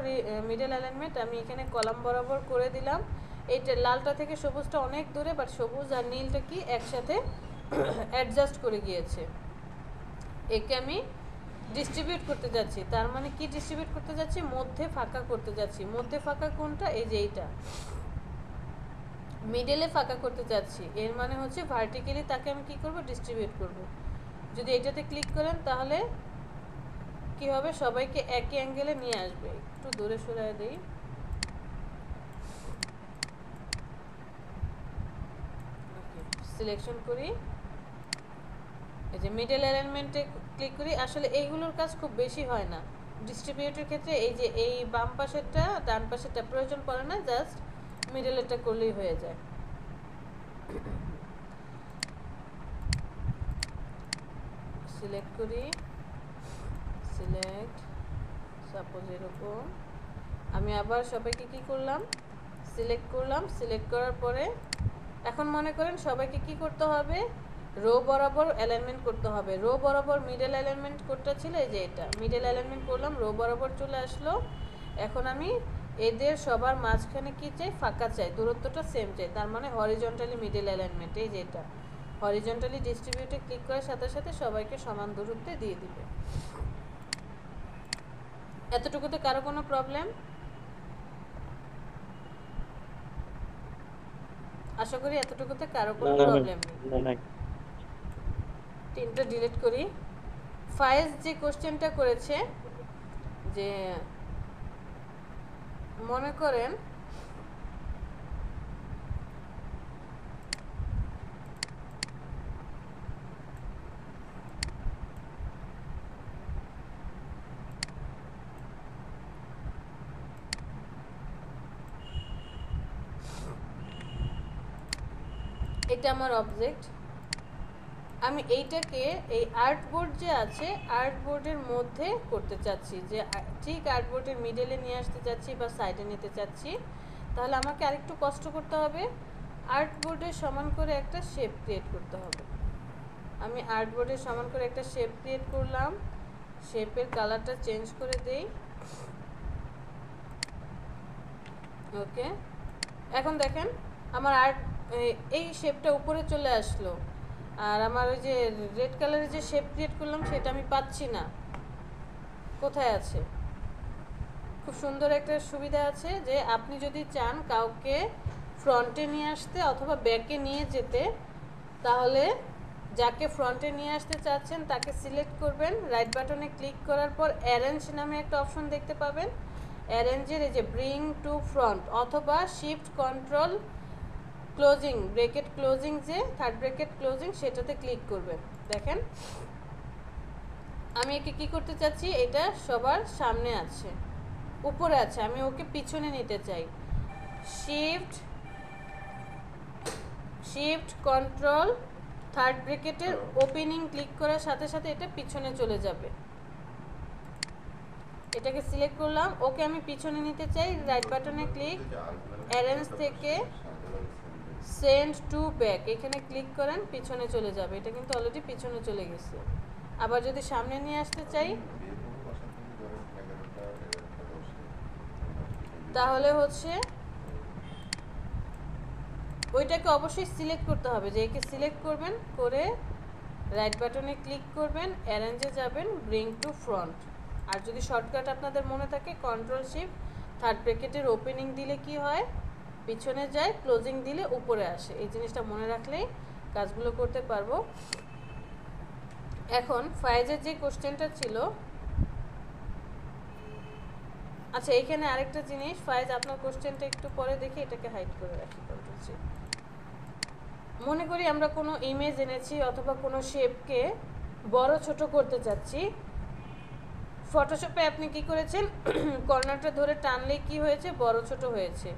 মিডল অ্যালাইনমেন্ট। আমি এখানে কলাম বরাবর করে দিলাম। এইটা লালটা থেকে সবুজটা অনেক দূরে, বাট সবুজ আর নীলটা কি একসাথে অ্যাডজাস্ট করে গিয়েছে। একে আমি ডিস্ট্রিবিউট করতে যাচ্ছি, তার মানে কি ডিস্ট্রিবিউট করতে যাচ্ছি, মধ্যে ফাঁকা করতে যাচ্ছি। মধ্যে ফাঁকা কোনটা, এই যে এইটা, মিডলে ফাঁকা করতে যাচ্ছি। এর মানে হচ্ছে ভার্টিক্যালি তাকে আমি কি করব, ডিস্ট্রিবিউট করব। যদি এটাতে ক্লিক করেন তাহলে কি হবে, সবাইকে একই অ্যাঙ্গেলে নিয়ে আসবে। একটু দূরে সরিয়ে দেই। সিলেকশন করি, এই যে মিডল অ্যালাইনমেন্টে ক্লিক করি। আসলে এইগুলোর কাজ খুব বেশি হয় না ডিস্ট্রিবিউটের ক্ষেত্রে, এই যে এই বাম পাশেরটা ডান পাশেরটা প্রয়োজন পড়ে না, জাস্ট মিডলেরটা করলেই হয়ে যায়। সিলেক্ট করি, সিলেক্ট, সাপোজ এরকম। আমি আবার সবাইকে কি করলাম, সিলেক্ট করলাম। সিলেক্ট করার পরে এখন মনে করেন সবাইকে কি করতে হবে, রো বরাবর অ্যালাইনমেন্ট করতে হবে। রো বরাবর মিডল অ্যালাইনমেন্ট কোডটা ছিল, এই যে এটা মিডল অ্যালাইনমেন্ট করলাম, রো বরাবর চলে আসলো। এখন আমি এদের সবার মাঝখানে কি চাই, ফাঁকা চাই, দূরত্বটা সেম চাই, তার মানে হরিজন্টালি মিডল অ্যালাইনমেন্ট। এই যে এটা হরিজন্টালি ডিস্ট্রিবিউটে ক্লিক করার সাথে সাথে সবাইকে সমান দূরত্বে দিয়ে দিবে। এতটুকুতে কারো কোনো প্রবলেম? আশা করি এতটুকুতে কারো কোনো প্রবলেম নেই। তিনটা ডিলিট করি। ফায়েজ যে কোশ্চেনটা করেছে, যে মনে করেন এটা আমার অবজেক্ট, আমি এইটাকে এই আর্টবোর্ড যে আছে আর্টবোর্ডের মধ্যে করতে চাচ্ছি, যে ঠিক আর্টবোর্ডের মিডলে নিয়ে আসতে চাচ্ছি বা সাইডে নিতে চাচ্ছি। তাহলে আমাকে আরেকটু কষ্ট করতে হবে, আর্টবোর্ডের সমান করে একটা শেপ ক্রিয়েট করতে হবে। আমি আর্টবোর্ডের সমান করে একটা শেপ ক্রিয়েট করলাম, শেপের কালারটা চেঞ্জ করে দেই। ওকে, এখন দেখেন আমার আর্ট এই শেপটা উপরে চলে আসলো, আর আমার ওই যে রেড কালারের যে শেপ ক্রিয়েট করলাম সেটা আমি পাচ্ছি না, কোথায় আছে। খুব সুন্দর একটা সুবিধা আছে যে আপনি যদি চান কাউকে ফ্রন্টে নিয়ে আসতে অথবা ব্যাকে নিয়ে যেতে, তাহলে যাকে ফ্রন্টে নিয়ে আসতে চাচ্ছেন তাকে সিলেক্ট করবেন, রাইট বাটনে ক্লিক করার পর অ্যারেঞ্জ নামে একটা অপশন দেখতে পাবেন। অ্যারেঞ্জের এই যে ব্রিং টু ফ্রন্ট অথবা shift control closing bracket closing, যে থার্ড ব্রেকেট ক্লোজিং, সেটাতে ক্লিক করবেন। দেখেন আমি একে কি করতে চাচ্ছি, এটা সবার সামনে আছে, উপরে আছে, আমি ওকে পিছনে নিতে চাই। শিফট কন্ট্রোল থার্ড ব্রেকেটের ওপেনিং ক্লিক করার সাথে সাথে এটা পিছনে চলে যাবে। এটাকে সিলেক্ট করলাম, ওকে আমি পিছনে নিতে চাই, রাইট বাটনে ক্লিক, অ্যারেঞ্জ থেকে সেন্ড টু ব্যাক এখানে ক্লিক করেন, পিছনে চলে যাবে। এটা কিন্তু অলরেডি পিছনে চলে গেছে। আবার যদি সামনে নিয়ে আসতে চাই তাহলে হচ্ছে ওইটাকে অবশ্যই সিলেক্ট করতে হবে, যে একে সিলেক্ট করবেন, করে রাইট বাটনে ক্লিক করবেন, অ্যারেঞ্জে যাবেন, ব্রিং টু ফ্রন্ট। আর যদি শর্টকাট আপনাদের মনে থাকে কন্ট্রোল শিফট থার্ড ব্রেকেটের ওপেনিং দিলে কি হয়, পিছনে যায়, ক্লোজিং দিলে উপরে আসে। এই জিনিসটা মনে রাখলেই কাজগুলো করতে পারবো। এখন ফায়েজের যে কোশ্চেনটা ছিল, আচ্ছা এখানে আরেকটা জিনিস, ফায়েজ আপনার কোশ্চেনটা একটু পরে দেখে এটাকে হাইড করে রাখি, কন্ট্রোল সি। মনে করি আমরা কোনো ইমেজ এনেছি অথবা কোনো শেপকে বড় ছোট করতে চাচ্ছি। ফটোশপে আপনি কি করেছেন, কর্নারটা ধরে টানলে কি হয়েছে, বড় ছোট হয়েছে।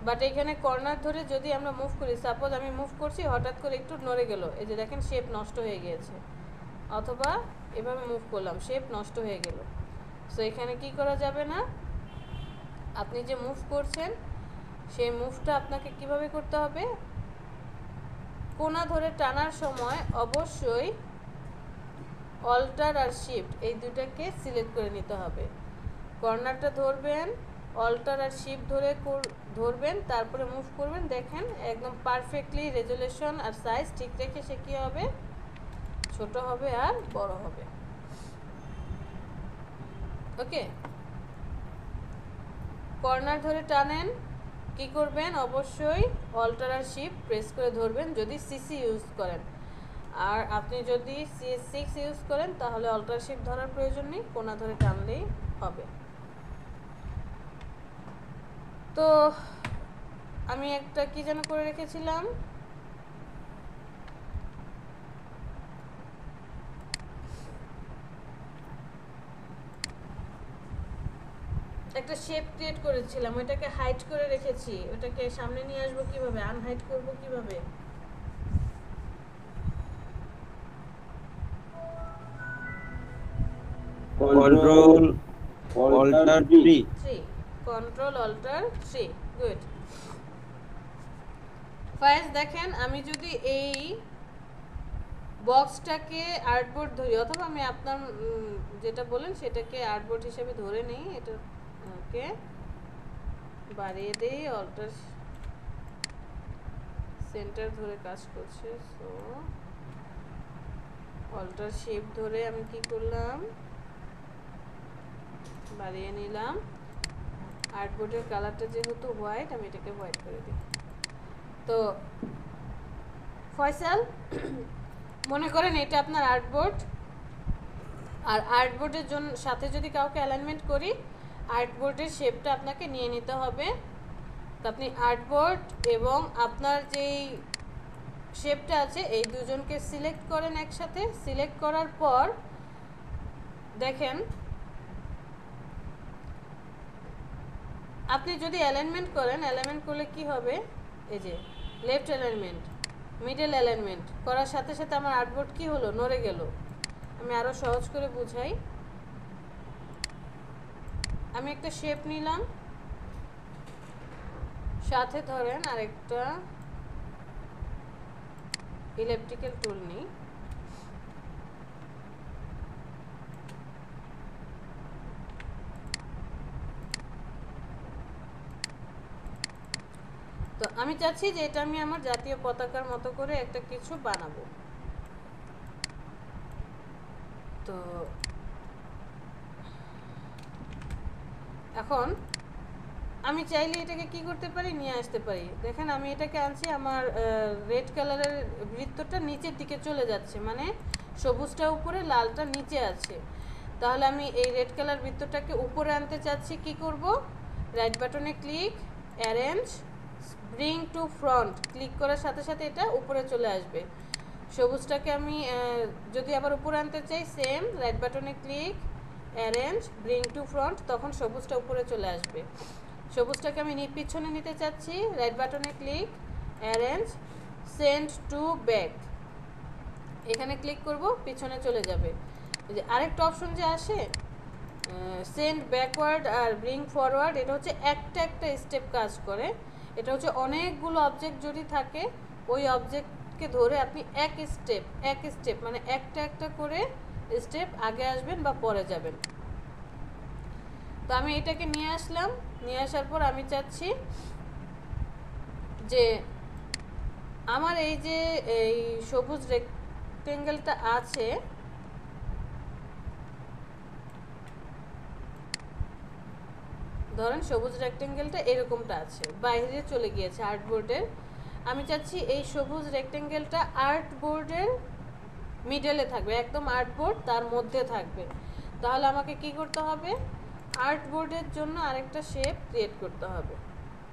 বাট এখানে কর্নার ধরে যদি আমরা মুভ করি, সাপোজ আমি মুভ করছি, হঠাৎ করে একটু নড়ে গেল, এই যে দেখেন শেপ নষ্ট হয়ে গিয়েছে, অথবা এভাবে মুভ করলাম, শেপ নষ্ট হয়ে গেল। সো এখানে কি করা যাবে না, আপনি যে মুভ করছেন সেই মুভটা আপনাকে কিভাবে করতে হবে, কোনা ধরে টানার সময় অবশ্যই অল্টার আর শিফট এই দুটাকে সিলেক্ট করে নিতে হবে। কর্নারটা ধরবেন, অল্টার আর শিফট ধরবেন, তারপরে মুভ করবেন। দেখেন একদম পারফেক্টলি রেজুলেশন আর সাইজ ঠিক রেখে সে কী হবে, ছোট হবে আর বড় হবে। ওকে, কর্নার ধরে টানেন, কি করবেন, অবশ্যই অল্টার আর শিফট প্রেস করে ধরবেন যদি সিসি ইউজ করেন। আর আপনি যদি CS6 ইউজ করেন তাহলে অল্টার শিফট ধরার প্রয়োজন নেই, কোনা ধরে টানলেই হবে। তো আমি একটা কি যেন করে রেখেছিলাম, একটা শেপ ক্রিয়েট করেছিলাম, ওইটাকে হাইড করে রেখেছি, ওটাকে সামনে নিয়ে আসবো কিভাবে, আনহাইড করব কিভাবে? Control alter 3 control alter 3, good. ফাইজ দেখেন, আমি যদি এই বক্সটাকে আর্টবোর্ড ধরি, অথবা আমি আপনার যেটা বলেন সেটাকে আর্টবোর্ড হিসেবে ধরে নিই, এটাকে বাড়িয়ে দেই, অল্টার সেন্টার ধরে কাজ করছে, সো অল্টার শেপ ধরে আমি কি করলাম, বাড়িয়ে নিলাম। আর্টবোর্ডের কালারটা যেহেতু হোয়াইট, আমি এটাকে হোয়াইট করে দিই। তো ফয়সাল, মনে করেন এটা আপনার আর্টবোর্ড, আর আর্টবোর্ডের জন্য সাথে যদি কাউকে অ্যালাইনমেন্ট করি, আর্টবোর্ডের শেপটা আপনাকে নিয়ে নিতে হবে। তো আপনি আর্টবোর্ড এবং আপনার যেই শেপটা আছে এই দুজনকে সিলেক্ট করেন একসাথে। সিলেক্ট করার পর দেখেন, আপনি যদি অ্যালাইনমেন্ট করেন, অ্যালাইনমেন্ট করলে কি হবে, এই যে লেফট অ্যালাইনমেন্ট, মিডল অ্যালাইনমেন্ট করার সাথে সাথে আমার আর্টবোর্ড কি হলো, নড়ে গেল। আমি আরো সহজ করে বুঝাই। আমি একটা শেপ নিলাম, সাথে ধরেন আরেকটা ইলেকট্রিক্যাল টুল নিই, তো আমি চাচ্ছি যে এটা আমি আমার জাতীয় পতাকার মতো করে একটা কিছু বানাবো। তো এখন আমি চাইলে এটাকে কি করতে পারি, নিয়ে আসতে পারি। দেখেন আমি এটাকে আনছি, আমার রেড কালারের বৃত্তটা নিচের দিকে চলে যাচ্ছে, মানে সবুজটা উপরে, লালটা নিচে আছে। তাহলে আমি এই রেড কালার বৃত্তটাকে উপরে আনতে চাচ্ছি, কি করব, রাইট বাটনে click, arrange, bring to front, click করার সাথে সাথে এটা উপরে চলে আসবে। সবুজটাকে আমি যদি আবার উপরে আনতে চাই, সেম রাইট বাটনে click, arrange, bring to front, তখন সবুজটা উপরে চলে আসবে। সবুজটাকে আমি পিছনে নিতে চাচ্ছি, রাইট বাটনে click, arrange, send to back, এখানে ক্লিক করব, পিছনে চলে যাবে। এই যে আরেকটা অপশন যে আসে, সেন্ড ব্যাকওয়ার্ড আর ব্রিং ফরওয়ার্ড, এটা হচ্ছে একটা একটা স্টেপ কাজ করে। এটা হচ্ছে অনেকগুলো অবজেক্ট যদি থাকে, ওই অবজেক্টকে ধরে আপনি এক স্টেপ মানে একটা একটা করে স্টেপ আগে আসবেন বা পরে যাবেন। তো আমি এটাকে নিয়ে আসলাম, নিয়ে আসার পর আমি চাচ্ছি যে আমার এই যে এই সবুজ রেক্টেঙ্গেলটা আছে, ধরেন সবুজ রেক্টেঙ্গেলটা এরকমটা আছে, বাইরে চলে গিয়েছে আর্টবোর্ডের। আমি চাচ্ছি এই সবুজ রেক্টেঙ্গেলটা আর্টবোর্ডের মিডলে থাকবে, একদম আর্টবোর্ড তার মধ্যে থাকবে। তাহলে আমাকে কি করতে হবে, আর্টবোর্ডের জন্য আরেকটা শেপ ক্রিয়েট করতে হবে।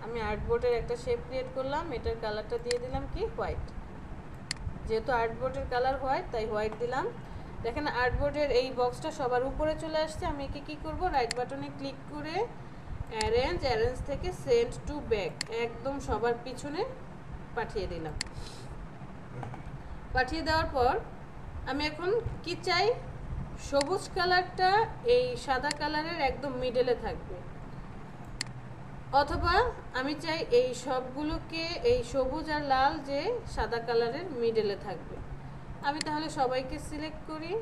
আমি আর্টবোর্ডের একটা শেপ ক্রিয়েট করলাম, এটার কালারটা দিয়ে দিলাম কি, হোয়াইট। যেহেতু আর্টবোর্ডের কালার হোয়াইট, তাই হোয়াইট দিলাম। দেখেন আর্টবোর্ডের এই বক্সটা সবার উপরে চলে আসছে। আমি একে কি করব, রাইট বাটনে ক্লিক করে অ্যারেঞ্জ, অ্যারেঞ্জ থেকে সেন্ড টু ব্যাক, একদম সবার পিছনে পাঠিয়ে দিলাম। পাঠিয়ে দেওয়ার পর আমি এখন কি চাই, সবুজ কালারটা এই সাদা কালারের একদম মিডলে থাকবে, অথবা আমি চাই এই সবগুলোকে এই সবুজ আর লাল যে সাদা কালারের মিডলে থাকবে। আমি তাহলে সবাইকে সিলেক্ট করি,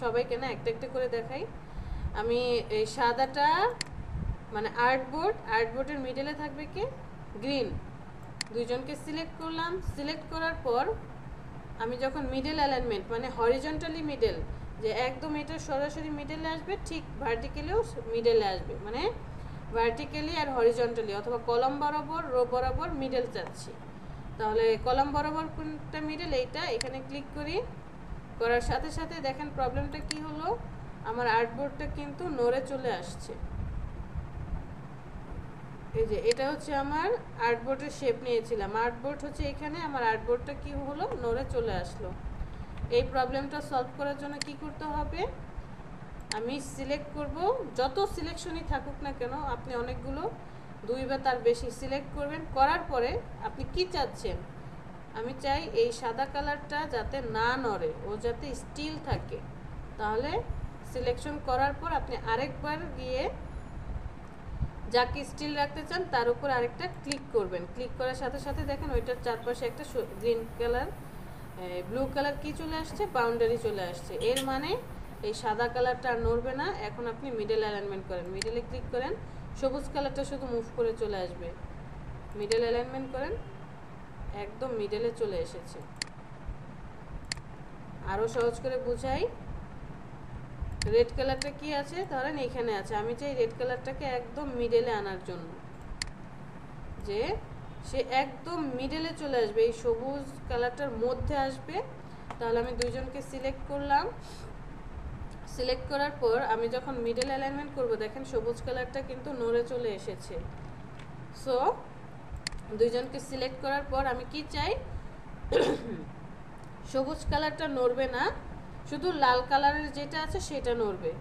সবাইকে না একটা একটা করে দেখাই। আমি এই সাদাটা মানে আর্টবোর্ডের মিডলে থাকবে কি, গ্রিন, দুইজনকে সিলেক্ট করলাম। সিলেক্ট করার পর আমি যখন মিডল অ্যালাইনমেন্ট মানে হরিজন্টালি মিডল, যে একদম এটা সরাসরি মিডলে আসবে, ঠিক ভার্টিক্যালিও মিডলে আসবে, মানে ভার্টিক্যালি আর হরিজন্টালি অথবা কলাম বরাবর, রো বরাবর মিডল চাচ্ছি। তাহলে কলাম বরাবর কোনটা মিডল, এইটা, এখানে ক্লিক করি। করার সাথে সাথে দেখেন প্রবলেমটা কি হলো, আমার আর্টবোর্ডটা কিন্তু নড়ে চলে আসছে। এই যে এটা হচ্ছে আমার আর্টবোর্ডের শেপ নিয়েছিলাম, আর্টবোর্ড হচ্ছে এখানে, আমার আর্টবোর্ডটা কি হলো, নড়ে চলে আসলো। এই প্রবলেমটা সলভ করার জন্য কি করতে হবে, আমি সিলেক্ট করব, যত সিলেকশনই থাকুক না কেন আপনি অনেকগুলো 2 বা তার বেশি সিলেক্ট করবেন। করার পরে আপনি কি চাচ্ছেন, আমি চাই এই সাদা কালারটা যাতে না নড়ে, ও যাতে স্টিল থাকে। তাহলে সিলেকশন করার পর আপনি আরেকবার গিয়ে যাকে স্টিল রাখতে চান তার উপর আরেকটা ক্লিক করবেন। ক্লিক করার সাথে সাথে দেখেন ওইটার চারপাশে একটা গ্রিন কালার ব্লু কালার কি চলে আসছে, বাউন্ডারি চলে আসছে। এর মানে এই সাদা কালারটা আর নড়বে না। এখন আপনি মিডল অ্যালাইনমেন্ট করেন, মিডলে ক্লিক করেন, সবুজ কালারটা শুধু মুভ করে চলে আসবে। মিডল অ্যালাইনমেন্ট করেন, একদম মিডলে চলে এসেছে। আরও সহজ করে বুঝাই, রেড কালারটা কি আছে, ধরেন এখানে আছে, আমি চাই রেড কালারটাকে একদম মিডলে আনার জন্য, যে সে একদম মিডলে চলে আসবে, এই সবুজ কালারটার মধ্যে আসবে। তাহলে আমি দুইজনকে সিলেক্ট করলাম। সিলেক্ট করার পর আমি যখন মিডল অ্যালাইনমেন্ট করব, দেখেন সবুজ কালারটা কিন্তু নড়ে চলে এসেছে। সো দুইজনকে সিলেক্ট করার পর আমি কি চাই, সবুজ কালারটা নড়বে না, শুধু লাল কালারের যেটা আছে সেটা নড়বে।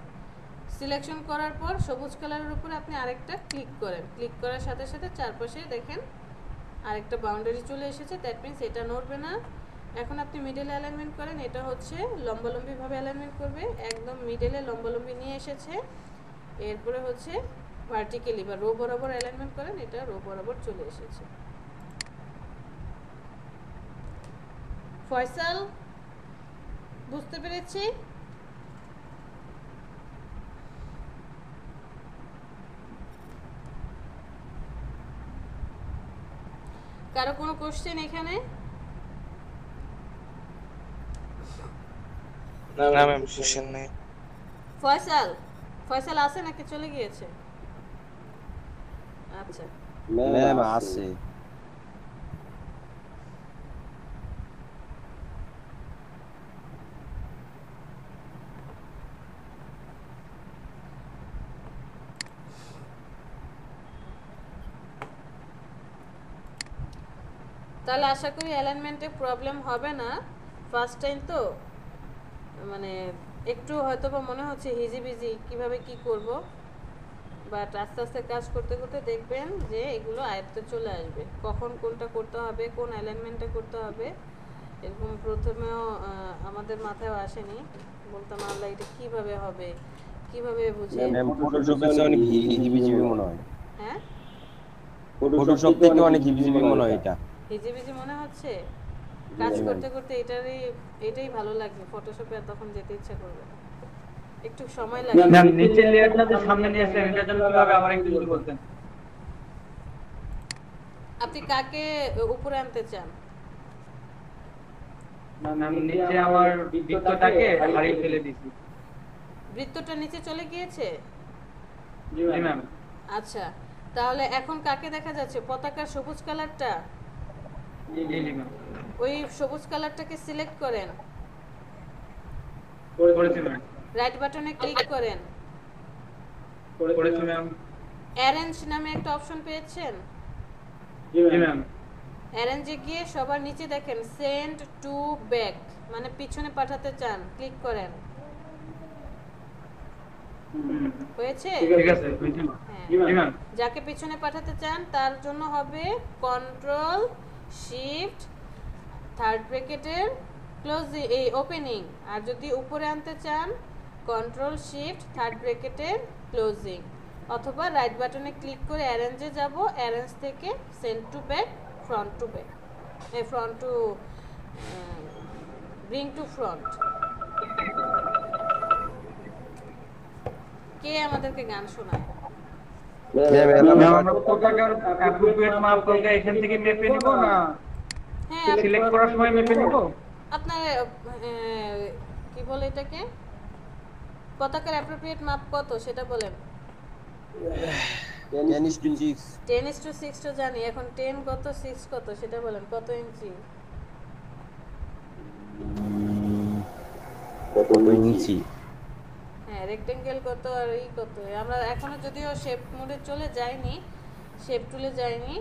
সিলেকশন করার পর সবুজ কালারের উপরে আপনি আরেকটা ক্লিক করেন, ক্লিক করার সাথে সাথে চারপাশে দেখেন আরেকটা বাউন্ডারি চলে এসেছে, দ্যাট মিনস এটা নড়বে না। এখন আপনি মিডল অ্যালাইনমেন্ট করেন, এটা হচ্ছে লম্বালম্বিভাবে অ্যালাইনমেন্ট করবে, একদম মিডলে লম্বালম্বি নিয়ে এসেছে। এরপরে হচ্ছে ভার্টিক্যালি বা রো বরাবর অ্যালাইনমেন্ট করেন, এটা রো বরাবর চলে এসেছে। ফয়সাল, বুঝতে পেরেছি? কারো কোনো কোশ্চেন এখানে? না ম্যাম, কোশ্চেন নেই। ফয়সাল, ফয়সাল আছে নাকি চলে গিয়েছে? আচ্ছা, ম্যাম আছে। তাহলে আশা করি অ্যালাইনমেন্টে প্রবলেম হবে না। ফার্স্ট টাইম তো মানে একটু হয়তো বা মনে হচ্ছে হিজিবিজি কিভাবে কি করব, বাট আস্তে আস্তে কাজ করতে করতে দেখবেন যে এগুলো আয়ত্তে চলে আসবে, কখন কোনটা করতে হবে, কোন অ্যালাইনমেন্টটা করতে হবে। এরকম প্রথমেও আমাদের মাথায় আসেনি, বলতাম আল্লাহ এটা কিভাবে হবে, কিভাবে বুঝে। ম্যাম ফটোশপে অনেক হিজিবিজি মনে হয়। হ্যাঁ, ফটোশপ থেকে অনেক হিজিবিজি মনে হয় এটা। হিজিবিজি মনে হচ্ছে, কাজ করতে করতে এটাই ভালো লাগবে। ফটোশপে আর তখন যেতে ইচ্ছা করবে না, একটু সময় লাগে। ম্যাম নিচের লেয়ারটা যে সামনে নিয়ে আসেন এটার জন্য কিভাবে আবার একটু যদি বলতেন। আপনি কাকে উপরে আনতে চান? ম্যাম নিচে আমার বৃত্তটাকে হারিয়ে ফেলে দিয়েছি। বৃত্তটা নিচে চলে গিয়েছে? জি ম্যাম। আচ্ছা, তাহলে এখন কাকে দেখা যাচ্ছে? পতাকার সবুজ কালারটা, জি জি ম্যাম। ওই সবুজ কালারটাকে সিলেক্ট করেন, করেছি ম্যাম। রাইট বাটনে ক্লিক করেন, করেছি ম্যাম। অ্যারেঞ্জ নামে একটা অপশন পেয়েছেন? জি ম্যাম। অ্যারেঞ্জে গিয়ে সবার নিচে দেখেন সেন্ড টু ব্যাক, মানে পিছনে পাঠাতে চান, ক্লিক করেন। হয়েছে? ঠিক আছে, জি ম্যাম। যাকে পিছনে পাঠাতে চান তার জন্য হবে কন্ট্রোল শিফট থার্ড ব্র্যাকেটের ক্লোজ এই ওপেনিং, আর যদি উপরে আনতে চান কন্ট্রোল শিফট থার্ড ব্র্যাকেটের ক্লোজিং, অথবা রাইট বাটনে ক্লিক করে অ্যারেঞ্জে যাব, অ্যারেঞ্জ থেকে send to back, front to back, front to bring to front. কে আমাদেরকে গান শোনায়? ম্যাম আমরা পতাকার অ্যাপ্রোপ্রিয়েট মাপ করলে এখান থেকে মেপে নিব না? হ্যাঁ, সিলেক্ট করার সময় মেপে নিব। আপনার কি বলে এটাকে, পতাকার অ্যাপ্রোপ্রিয়েট মাপ কত সেটা বলেন। 10:6 10:6 তো জানি, এখন 10 কত 6 কত সেটা বলেন, কত ইঞ্চি? কত ইঞ্চি? হ্যাঁ, রেক্টেঙ্গেল কত আর এই কত। আমরা এখনো যদিও শেপ মোডে চলে যাইনি, শেপ টুলে যাইনি।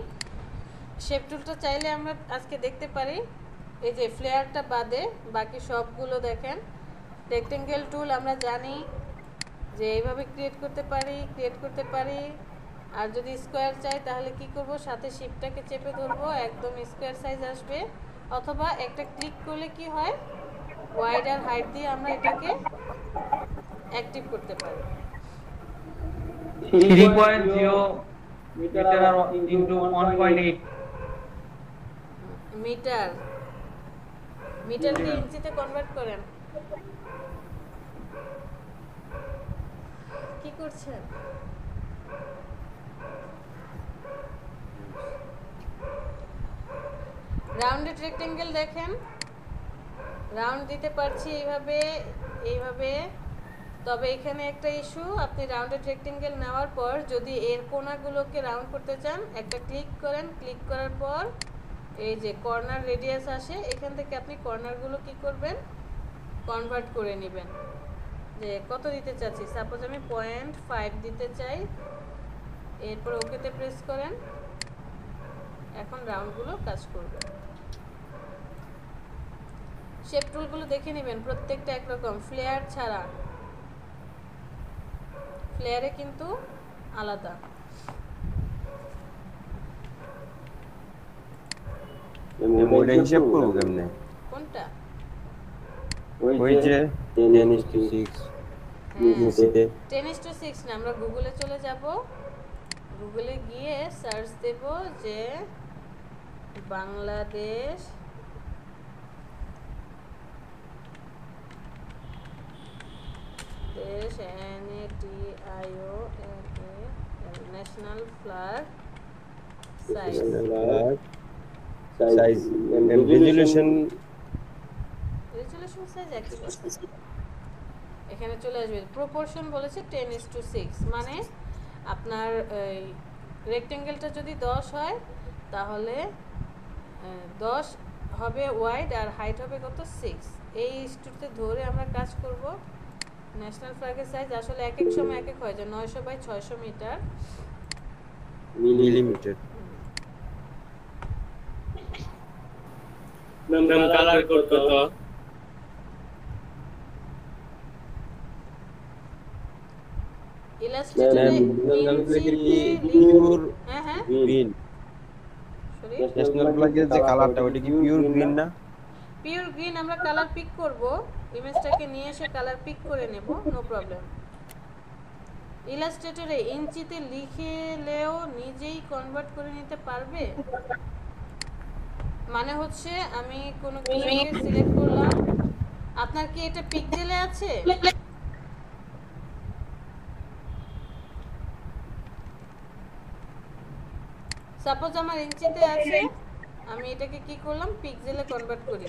শেপ টুলটা চাইলে আমরা আজকে দেখতে পারি, এই যে ফ্লেয়ারটা বাদে বাকি সবগুলো দেখেন। রেক্টেঙ্গেল টুল আমরা জানি যে এইভাবে ক্রিয়েট করতে পারি। আর যদি স্কোয়ার চাই তাহলে কি করব, সাথে শিফটটাকে চেপে ধরবো, একদম স্কোয়ার সাইজ আসবে। অথবা একটা ক্লিক করলে কি হয়, ওয়াইড আর হাইট দিয়ে আমরা এটাকে অ্যাক্টিভ করতে পারি। 3.0 মিটার ইনটু 1.8 মিটারকে ইঞ্চিতে কনভার্ট করেন। কি করছেন? রাউন্ডেড রেক্টেঙ্গেল দেখেন, রাউন্ড দিতে পারছি এইভাবে। তবে এখানে একটা ইস্যু, আপনি রাউন্ডেড রেক্টেঙ্গেল নেওয়ার পর যদি এর কোণাগুলোকে রাউন্ড করতে চান, একটা ক্লিক করেন, ক্লিক করার পর এই যে কর্নার রেডিয়াস আসে, এখান থেকে আপনি কর্নারগুলো কি করবেন, কনভার্ট করে নেবেন। যে কত দিতে চাচ্ছি, সাপোজ আমি 0.5 দিতে চাই, এরপর ওকেতে প্রেস করেন। এখন রাউন্ডগুলো কাজ করবে। শেপ টুলগুলো দেখে নেবেন, প্রত্যেকটা একরকম, ফ্লেয়ার ছাড়া। ফ্লেয়ারে কিন্তু আলাদা। ওইটা হিসাব করবো কেমনে? কোনটা? ওই যে 10:6 10:6 না, আমরা গুগলে চলে যাব। গুগলে গিয়ে সার্চ দেব যে বাংলাদেশ দেশ NATIO national flag size. Size resolution size একই কথা। এখানে চলে আসবে, প্রপোর্শন বলেছে 10:6, মানে আপনার রেক্টেঙ্গেলটা যদি 10 হয় তাহলে 10 হবে ওয়াইড আর হাইট হবে কত, 6। এই ইস্যুতে ধরে আমরা কাজ করব। ন্যাশনাল ফ্ল্যাগের সাইজ আসলে এক এক সময় এক এক হয়, যে 900 by 600 metre millimetre. Ma'am colour code কত? ইলাস্ট্রেটরে পিওর হ্যাঁ গ্রিন। সরি, ন্যাশনাল ফ্ল্যাগের যে কালারটা ওটা কি পিওর গ্রিন না? পিওর গ্রিন আমরা কালার পিক করব, ইমেজটাকে নিয়ে এসে কালার পিক করে নেব, নো প্রবলেম। ইলাস্ট্রেটরে ইঞ্চিতে লিখলেও নিজেই কনভার্ট করে নিতে পারবে। মানে হচ্ছে আমি কোনো কিছুকে সিলেক্ট করলাম, আপনার কি এটা পিক্সেলে আছে? সাপোজ আমার ইঞ্চিতে আছে, আমি এটাকে কি করলাম, পিক্সেলে কনভার্ট করি,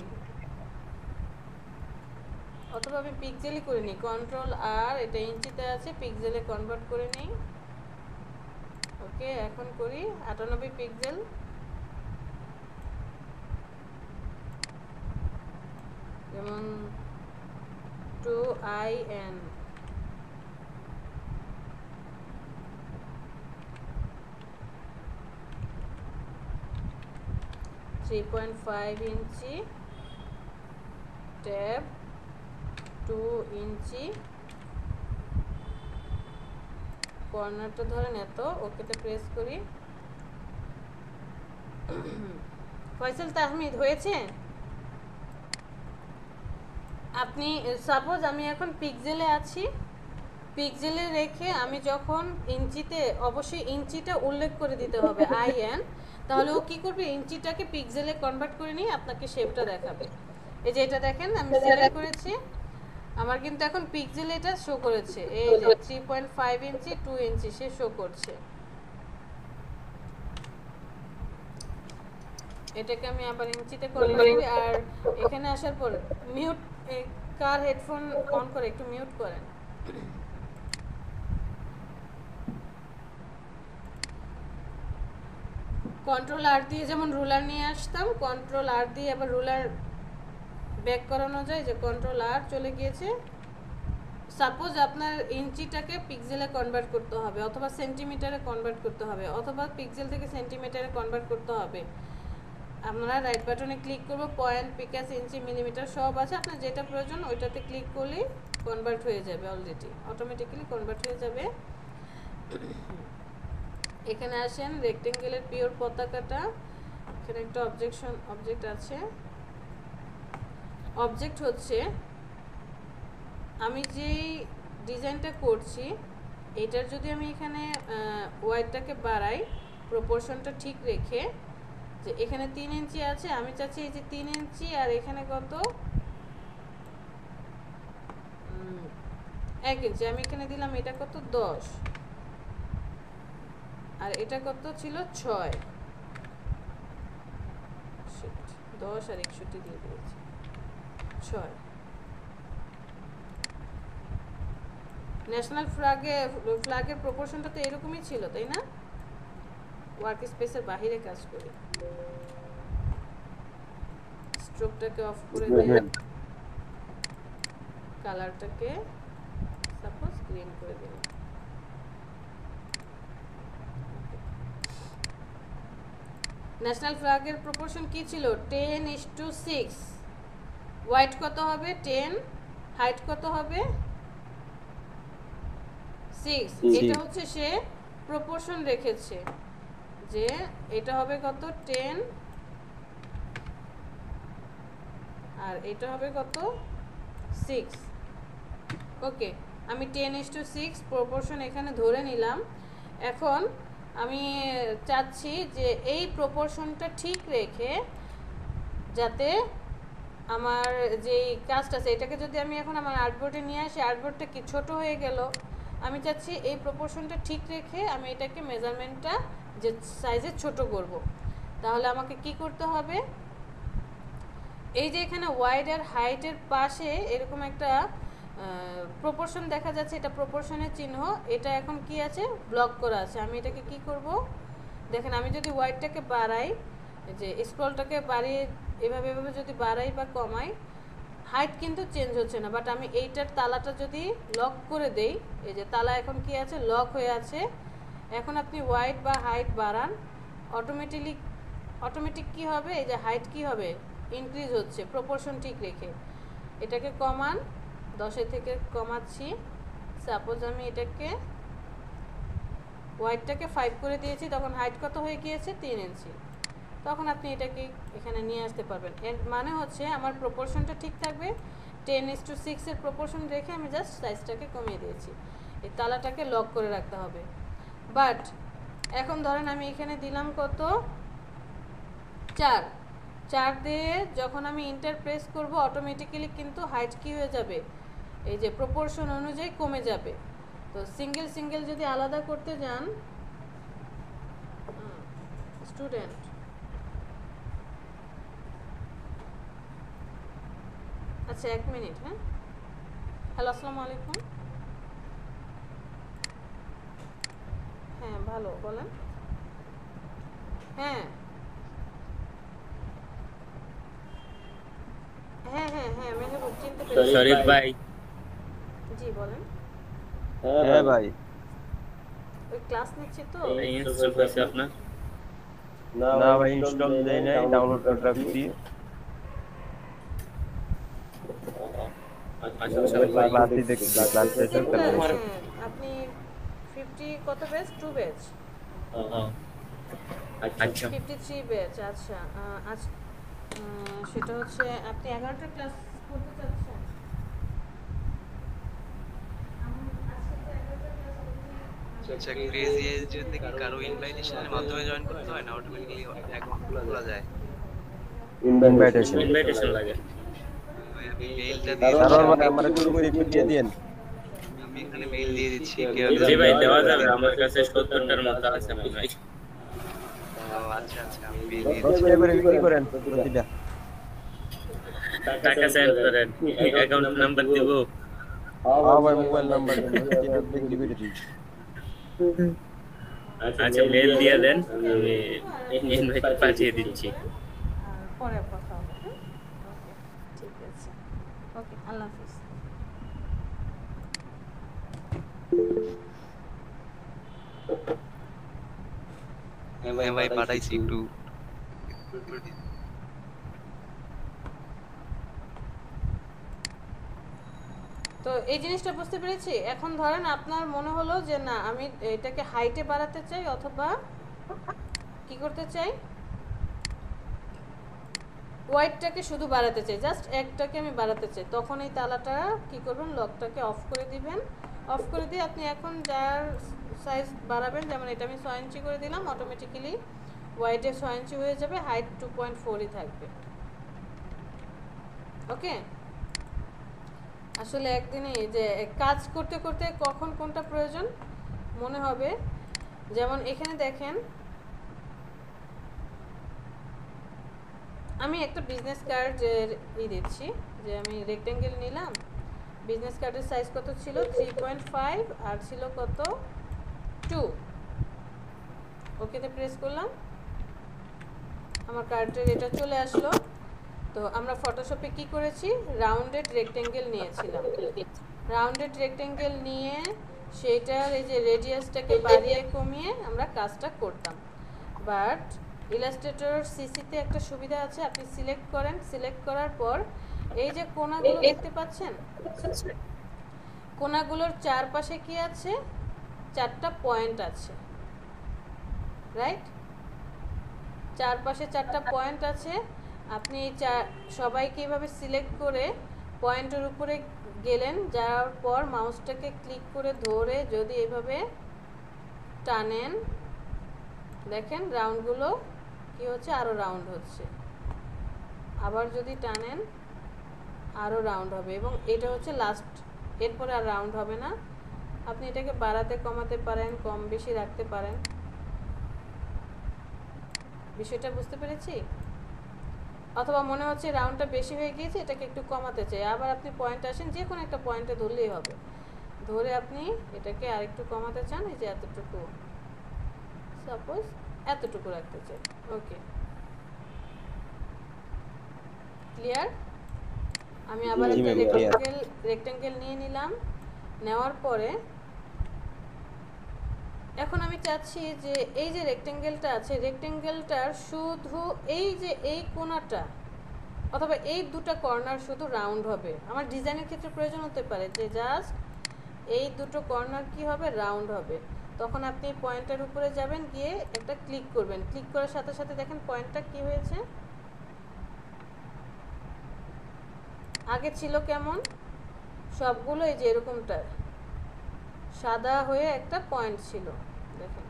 অথবা আমি পিক্সেলই করে নিই, কন্ট্রোল আর, এটা ইঞ্চিতে আছে, পিক্সেলে কনভার্ট করে নিই। ওকে, এখন করি 98 পিক্সেল। যেমন 2IN 3.5 ইঞ্চি, ট্যাব 2 ইঞ্চি, কর্নারটা ধরেন এত, ওকেতে প্রেস করি। ফয়সাল তাহমিদ হয়েছে? আপনি সাপোজ আমি এখন পিক্সেলে আছি, পিক্সেলে রেখে আমি যখন ইঞ্চিতে, অবশ্যই ইঞ্চিটা উল্লেখ করে দিতে হবে IN, তাহলে ও কি করবে, ইঞ্চিটাকে পিক্সেলে কনভার্ট করে নিয়ে আপনাকে শেপটা দেখাবে। এই যে এটা দেখেন আমি সিলেক্ট করেছি, আমার কিন্তু এখন পিক্সেলে এটা শো করেছে, এই যে 3.5 ইঞ্চি 2 ইঞ্চি সে শো করছে। এটাকে আমি আবার ইঞ্চিতে কনভার্ট করি। আর এখানে আসার পর মিউট, কার হেডফোন অন করে একটু মিউট করেন। কন্ট্রোল আর দিয়ে যেমন রুলার নিয়ে আসতাম, কন্ট্রোল আর দিয়ে আবার রুলার ব্যাক করানো যায়, যে কন্ট্রোল আর চলে গিয়েছে। সাপোজ আপনার ইঞ্চিটাকে পিক্সেলে কনভার্ট করতে হবে, অথবা সেন্টিমিটারে কনভার্ট করতে হবে, অথবা পিক্সেল থেকে সেন্টিমিটারে কনভার্ট করতে হবে। আমরা রাইট বাটনে ক্লিক করব, পয়েন্ট, পিকাস, ইঞ্চি, মিলিমিটার সব আছে, আপনার যেটা প্রয়োজন ওইটাতে ক্লিক করলেই কনভার্ট হয়ে যাবে, অলরেডি অটোমেটিক্যালি কনভার্ট হয়ে যাবে। এখানে আসেন রেক্টেঙ্গেলের পিওর পতাকাটা, এখানে একটা অবজেক্ট আছে। অবজেক্ট হচ্ছে আমি যেই ডিজাইনটা করছি এটার যদি আমি এখানে ওয়াইডটাকে বাড়াই প্রপোর্শনটা ঠিক রেখে, যে এখানে 3 ইঞ্চি আছে, আমি চাচ্ছি এই যে 3 ইঞ্চি আর এখানে কত 1 ইঞ্চি, আমি এখানে দিলাম এটা কত 10 আর এটা কত ছিল 6, 10 আর 61 দিয়ে দিয়েছি 6। ন্যাশনাল ফ্ল্যাগের প্রপোর্শনটা তো এরকমই ছিল, তাই না? ওয়ার্ক স্পেসের বাইরে কাজ করি। স্ট্রোকটাকে অফ করে দেন, কালারটাকে সাপোজ গ্রিন করে দিন। ন্যাশনাল ফ্ল্যাগের প্রপোর্শন কি ছিল? 10:6। ওয়াইড কত হবে? 10। হাইট কত হবে? 6। এটা হচ্ছে সে প্রপোর্শন রেখেছে যে এটা হবে কত 10 আর এটা হবে কত 6। ওকে, আমি 10:6 প্রপোর্শন এখানে ধরে নিলাম। এখন আমি চাচ্ছি যে এই প্রপোর্শনটা ঠিক রেখে যাতে আমার যেই কাজটা আছে এটাকে যদি আমি এখন আমার আর্টবোর্ডে নিয়ে আসি, আর্টবোর্ডটা কি ছোট হয়ে গেল, আমি চাচ্ছি এই প্রপোর্শনটা ঠিক রেখে আমি এটাকে মেজারমেন্টটা যে সাইজে ছোট করব। তাহলে আমাকে কি করতে হবে? এই যে এখানে ওয়াইড আর হাইটের পাশে এরকম একটা প্রপোর্শন দেখা যাচ্ছে, এটা প্রপোর্শনের চিহ্ন, এটা এখন কি আছে? ব্লক করা আছে। আমি এটাকে কি করব? দেখেন আমি যদি ওয়াইডটাকে বাড়াই, যে স্ক্রলটাকে বাড়িয়ে এভাবে যদি বাড়াই বা কমাই, হাইট কিন্তু চেঞ্জ হচ্ছে না। বাট আমি এইটার তালাটা যদি লক করে দেই, এই যে তালা এখন কি আছে? লক হয়ে আছে। এখন আপনি ওয়াইড বা হাইট বাড়ান, অটোমেটিক কি হবে? এই যে হাইট কি হবে? ইনক্রিজ হচ্ছে প্রপোর্শন ঠিক রেখে। এটাকে কমান, 10 থেকে কমাচ্ছি। সাপোজ আমি এটাকে ওয়াইডটাকে 5 করে দিয়েছি, তখন হাইট কত হয়ে গিয়েছে? 3 ইঞ্চি। তখন আপনি এটাকে এখানে নিয়ে আসতে পারবেন। এর মানে হচ্ছে আমার প্রপোর্শনটা ঠিক থাকবে, 10:6 এর প্রপোর্শন রেখে আমি জাস্ট সাইজটাকে কমিয়ে দিয়েছি। এই তালাটাকে লক করে রাখতে হবে। বাট এখন ধরেন আমি এখানে দিলাম কত 4 দিয়ে যখন আমি ইন্টার প্রেস করব অটোমেটিক্যালি কিন্তু হাইট কি হয়ে যাবে? এই যে প্রপোর্শন অনুযায়ী কমে যাবে। তো সিঙ্গেল যদি আলাদা করতে যান, স্টুডেন্ট আচ্ছা 1 মিনিট। হ্যাঁ, হ্যালো, আসসালামু আলাইকুম। হ্যাঁ ভালো, বলেন। হ্যাঁ হ্যাঁ হ্যাঁ হ্যাঁ মেহবুব, চিনতে পেরেছি। শরীফ ভাই, জি বলেন। হ্যাঁ ভাই, ওই ক্লাস নিচ্ছি তো। ইনস্টল হয়েছে আপনার? না ভাই, ইনস্টল দেই নাই, ডাউনলোড করে রাখছি। আচ্ছা ক্লাসই দেখছি, ক্লাস সেশন হ্যাঁ, করতে। আপনি 50 কত ব্যাচ? 2 ব্যাচ, আচ্ছা 53 ব্যাচ। আচ্ছা আজ সেটা হচ্ছে আপনি 11টা ক্লাস করতে চাচ্ছেন? আচ্ছা, ক্রেজি যদি কারো ইনভাইটেশনের মাধ্যমে জয়েন করতে হয় না, অটোমেটিক্যালি অ্যাকাউন্ট খোলা যায়। ইনভাইটেশন লাগে। আমি মেইলটা সারোয়ার ভাই দিয়ে আমার একটু করে একটু দিয়ে দেন। আমি এখানে মেইল দিয়ে দিচ্ছি। জি ভাই, দেওয়া যাবে। আমার কাছে 70টার মতো আছে ভাই। আচ্ছা আমি মেইল দিয়ে দশ দিচ্ছি। টাকা করে বিক্রি করেন প্রতিটা। টাকা সেন্ড করেন, অ্যাকাউন্ট নাম্বার দিব। আমার মোবাইল নাম্বার বিক্রি করে দিই। আচ্ছা মেল দিয়ে দেন, আমি ইনভাইট পাঠিয়ে দিচ্ছি। আর পরে কথা হবে। ওকে, ঠিক আছে। ওকে, আল্লাহ হাফিজ। হ্যাঁ ভাই, পাঠাইছি একটু। তো এই জিনিসটা বুঝতে পেরেছি। এখন ধরেন আপনার মনে হলো যে না আমি এটাকে হাইটে বাড়াতে চাই অথবা কি করতে চাই, ওয়াইডটাকে শুধু বাড়াতে চাই, জাস্ট একটাকে আমি বাড়াতে চাই, তখন এই তালাটা কি করবেন, লকটাকে অফ করে দিবেন। অফ করে দিয়ে আপনি এখন যার সাইজ বাড়াবেন, যেমন এটা আমি 6 ইঞ্চি করে দিলাম, অটোমেটিক্যালি ওয়াইডে 6 ইঞ্চি হয়ে যাবে, হাইট 2.4ই থাকবে। ওকে, আসলে একদিনই যে কাজ করতে করতে কখন কোনটা প্রয়োজন মনে হবে। যেমন এখানে দেখেন আমি একটা বিজনেস কার্ডের দিচ্ছি, যে আমি রেক্টেঙ্গেল নিলাম, বিজনেস কার্ডের সাইজ কত ছিল 3.5 আর ছিল কত 2। ওকেতে প্রেস করলাম, আমার কার্ডের এটা চলে আসলো। তো আমরা ফটোশপে কি করেছি, রাউন্ডেড রেক্টেঙ্গেল নিয়েছিলাম, রাউন্ডেড রেক্টেঙ্গেল নিয়ে সেটার এই যে রেডিয়াসটাকে বাড়িয়ে কমিয়ে আমরা কাজটা করতাম। বাট ইলাস্ট্রেটর সিসিতে একটা সুবিধা আছে, আপনি সিলেক্ট করেন, সিলেক্ট করার পর এই যে কোণাগুলো দেখতে পাচ্ছেন, কোণাগুলোর চারপাশে কি আছে, 4টা পয়েন্ট আছে, রাইট? চারপাশে 4টা পয়েন্ট আছে। আপনি সবাইকে এইভাবে সিলেক্ট করে পয়েন্টের উপরে গেলেন, যাওয়ার পর মাউসটাকে ক্লিক করে ধরে যদি এইভাবে টানেন, দেখেন রাউন্ডগুলো কি হচ্ছে, আরও রাউন্ড হচ্ছে। আবার যদি টানেন আরও রাউন্ড হবে, এবং এটা হচ্ছে লাস্ট, এরপরে আর রাউন্ড হবে না। আপনি এটাকে বাড়াতে কমাতে পারেন, কম বেশি রাখতে পারেন। বিষয়টা বুঝতে পেরেছি? অথবা মনে হচ্ছে রাউন্ডটা বেশি হয়ে গিয়েছে, এটাকে একটু কমাতে চাই, আবার আপনি পয়েন্ট আসেন, যে কোনো একটা পয়েন্টে ধরলেই হবে, ধরে আপনি এটাকে আরেকটু কমাতে চান, এই যে এতটুকু, সাপোজ এতটুকু রাখতে চাই। ওকে, ক্লিয়ার? আমি আবার একটা রেক্টেঙ্গেল নিয়ে নিলাম, নেওয়ার পরে এখন আমি চাচ্ছি যে এই যে রেক্টেঙ্গেলটা আছে, রেক্টেঙ্গেলটার শুধু এই যে এই কোণাটা অথবা এই দুটো কর্নার শুধু রাউন্ড হবে। আমার ডিজাইনের ক্ষেত্রে প্রয়োজন হতে পারে যে জাস্ট এই দুটো কর্নার কি হবে, রাউন্ড হবে। তখন আপনি পয়েন্টের উপরে যাবেন, গিয়ে একটা ক্লিক করবেন, ক্লিক করার সাথে সাথে দেখেন পয়েন্টটা কি হয়েছে, আগে ছিল কেমন সবগুলো এই যে এরকমটা সাদা হয়ে একটা পয়েন্ট ছিল, দেখেন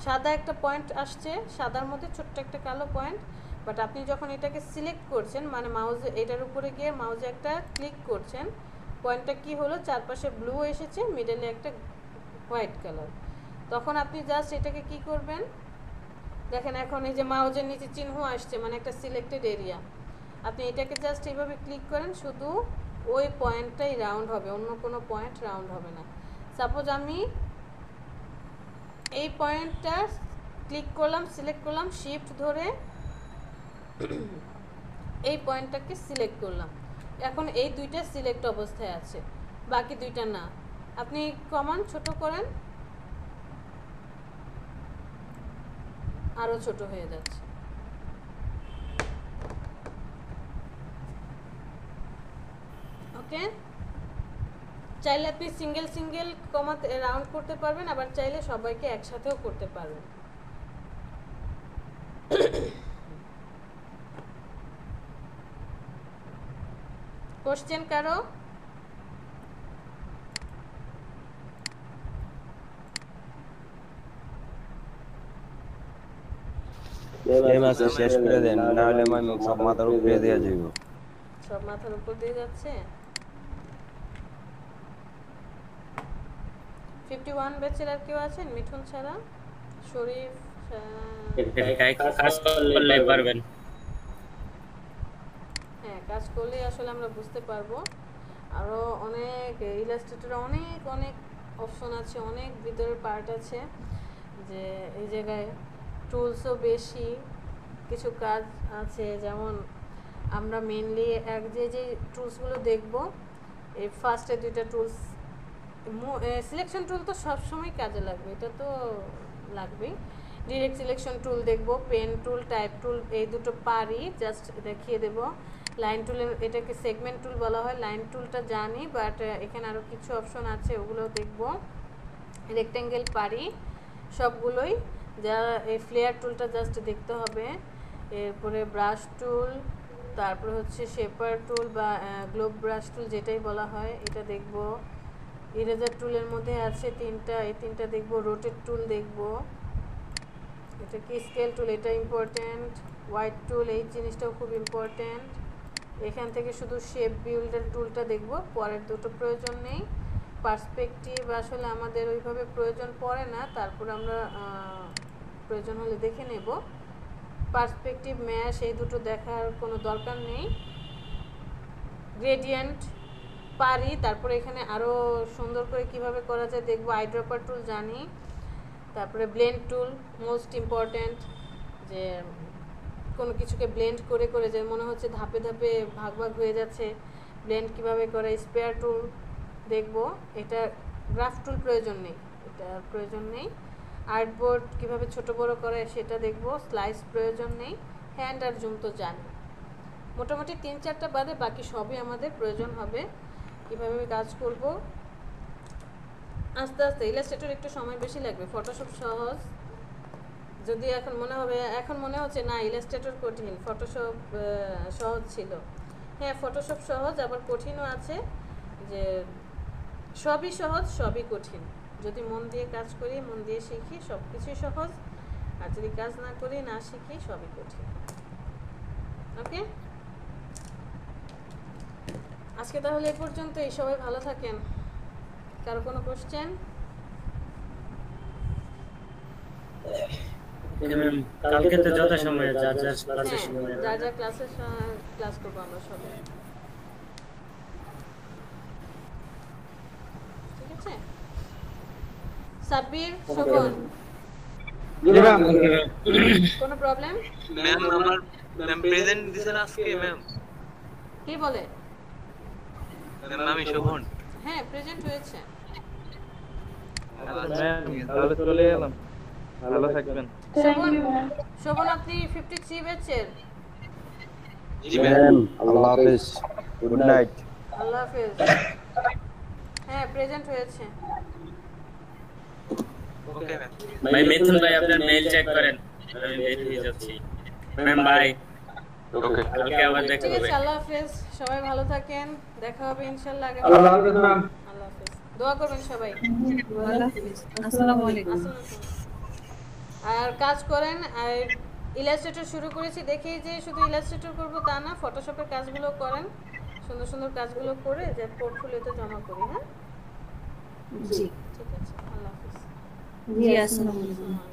সাদা একটা পয়েন্ট আসছে, সাদার মধ্যে ছোট্ট একটা কালো পয়েন্ট। বাট আপনি যখন এটাকে সিলেক্ট করছেন, মানে মাউসে এটার উপরে গিয়ে মাউসে একটা ক্লিক করছেন, পয়েন্টটা কি হলো, চারপাশে ব্লু এসেছে, মিডলে একটা হোয়াইট কালার। তখন আপনি জাস্ট এটাকে কি করবেন, দেখেন এখন এই যে মাউসের নিচে চিহ্ন আসছে, মানে একটা সিলেক্টেড এরিয়া। আপনি এটাকে জাস্ট এইভাবে ক্লিক করেন, শুধু ওই পয়েন্টটাই রাউন্ড হবে, অন্য কোনো পয়েন্ট রাউন্ড হবে না। সাপোজ আমি এই পয়েন্টটা ক্লিক করলাম, সিলেক্ট করলাম, শিফট ধরে এই পয়েন্টটাকে সিলেক্ট করলাম, এখন এই দুইটা সিলেক্ট অবস্থায় আছে, বাকি দুইটা না। আপনি কমান ছোট করেন, আরো ছোট হয়ে যাচ্ছে। ওকে, চাইলে আপনি সিঙ্গেল সিঙ্গেল কমাতে রাউন্ড করতে পারবেন, আবার চাইলে সবাইকে একসাথেও করতে পারবেন। কোশ্চেন কারো? শেষ করে দেন, না হলে আমি সব মাথার উপরে দিয়ে যাইব। সব মাথার উপর দিয়ে যাচ্ছে। 51 ব্যাচের আর কেউ আছেন মিঠুন ছাড়া? শরীফ কাজ করলে পারবেন। হ্যাঁ, কাজ করলে আসলে আমরা বুঝতে পারবো। আরো অনেক ইলাস্ট্রেটরে অনেক অনেক অপশন আছে, অনেক ভিতরের পার্ট আছে, যে এই জায়গায় টুলসও বেশি, কিছু কাজ আছে। যেমন আমরা মেইনলি যে টুলসগুলো দেখব, এই ফার্স্টে দুইটা টুলস, সিলেকশন টুল তো সবসময় কাজে লাগবে, এটা তো লাগবেই। ডিরেক্ট সিলেকশন টুল দেখব, পেন টুল, টাইপ টুল, এই দুটো পারি, জাস্ট দেখিয়ে দেব। লাইন টুলের এটাকে সেগমেন্ট টুল বলা হয়। লাইন টুলটা জানি, বাট এখানে আরও কিছু অপশন আছে, ওগুলো দেখব। রেক্ট্যাঙ্গেল পারি সবগুলোই, যা এই ফ্লেয়ার টুলটা জাস্ট দেখতে হবে। এরপরে ব্রাশ টুল, তারপরে হচ্ছে শেপার টুল বা গ্লোব ব্রাশ টুল যেটাই বলা হয়, এটা দেখব। ইরেজার টুলের মধ্যে আছে তিনটা, এই তিনটা দেখব। রোটেট টুল দেখব, এটা কি স্কেল টুল, এটা ইম্পর্টেন্ট। হোয়াইট টুল, এই জিনিসটাও খুব ইম্পর্টেন্ট। এখান থেকে শুধু শেপ বিল্ডার টুলটা দেখব, পরের দুটো প্রয়োজন নেই। পার্সপেক্টিভ আসলে আমাদের ওইভাবে প্রয়োজন পড়ে না, তারপর আমরা প্রয়োজন হলে দেখে নেব। পার্সপেক্টিভ ম্যাশ এই দুটো দেখার কোনো দরকার নেই। গ্রেডিয়েন্ট পারি, তারপরে এখানে আরও সুন্দর করে কিভাবে করা যায় দেখব। আইড্রপার টুল জানি। তারপরে ব্লেন্ড টুল মোস্ট ইম্পর্ট্যান্ট, যে কোনো কিছুকে ব্লেন্ড করে করে যে মনে হচ্ছে ধাপে ধাপে ভাগ ভাগ হয়ে যাচ্ছে, ব্লেন্ড কিভাবে করে। স্পেয়ার টুল দেখব, এটা গ্রাফ টুল প্রয়োজন নেই, এটা প্রয়োজন নেই। আর্টবোর্ড কিভাবে ছোট বড় করে সেটা দেখব, স্লাইস প্রয়োজন নেই। হ্যান্ড আর জুম তো জানি। মোটামুটি 3-4টা বাদে বাকি সবই আমাদের প্রয়োজন হবে। কিভাবে কাজ করব আস্তে আস্তে। ইলাস্ট্রেটর একটু সময় বেশি লাগবে, ফটোশপ সহজ। যদি এখন মনে হচ্ছে না ইলাস্ট্রেটর কঠিন, ফটোশপ সহজ ছিল। হ্যাঁ, ফটোশপ সহজ, আবার কঠিনও আছে। যে সবই সহজ সবই কঠিন, যদি মন দিয়ে কাজ করি, মন দিয়ে শিখি, সব কিছুই সহজ। আর যদি কাজ না করি, না শিখি, সবই কঠিন। ওকে, আজকে তাহলে এই পর্যন্তই। সবাই ভালো থাকেন। কারো কোনো কোশ্চেন? কালকে তো যত সময় যা যা ক্লাসের সময়, যা যা ক্লাসের ক্লাস করবো আমরা সবাই, ঠিক আছে? সাব্বির, শোভন, কোনো প্রবলেম? ম্যাম আমার ম্যাম প্রেজেন্ট দিছেন আজকে ম্যাম? কি বলে? ম্যাম আমি শোভন। হ্যাঁ, প্রেজেন্ট হয়েছে। ম্যাম তাহলে চলে এলাম, ভালো থাকবেন। শোভন আপনি 53 ব্যাচের? জি ম্যাম। আল্লাহ হাফেজ, গুড নাইট। আল্লাহ হাফেজ। হ্যাঁ, প্রেজেন্ট হয়েছে। Okay ma'am. ভাই মিথুন ভাই আপনার মেইল চেক করেন, আমি বের হয়ে যাচ্ছি। Ma'am bye. ওকে, কালকে আবার দেখা ঠিক হবে। আছে, আল্লাহ হাফেজ। সবাই ভালো থাকেন, দেখা হবে ইনশাআল্লাহ আগামী। আল্লাহ হাফেজ ম্যাম। আল্লাহ হাফেজ। দোয়া করবেন সবাই। আল্লাহ হাফেজ। আসসালামু আলাইকুম। আর কাজ করেন। আর ইলাস্ট্রেটর শুরু করেছি দেখেই যে শুধু ইলাস্ট্রেটর করব তা না, ফটোশপের কাজগুলো করেন, সুন্দর সুন্দর কাজগুলো করে যে পোর্টফোলিওতে জমা করি। হ্যাঁ, জি ঠিক আছে। আল্লাহ হাফেজ। জি, আসসালামু আলাইকুম।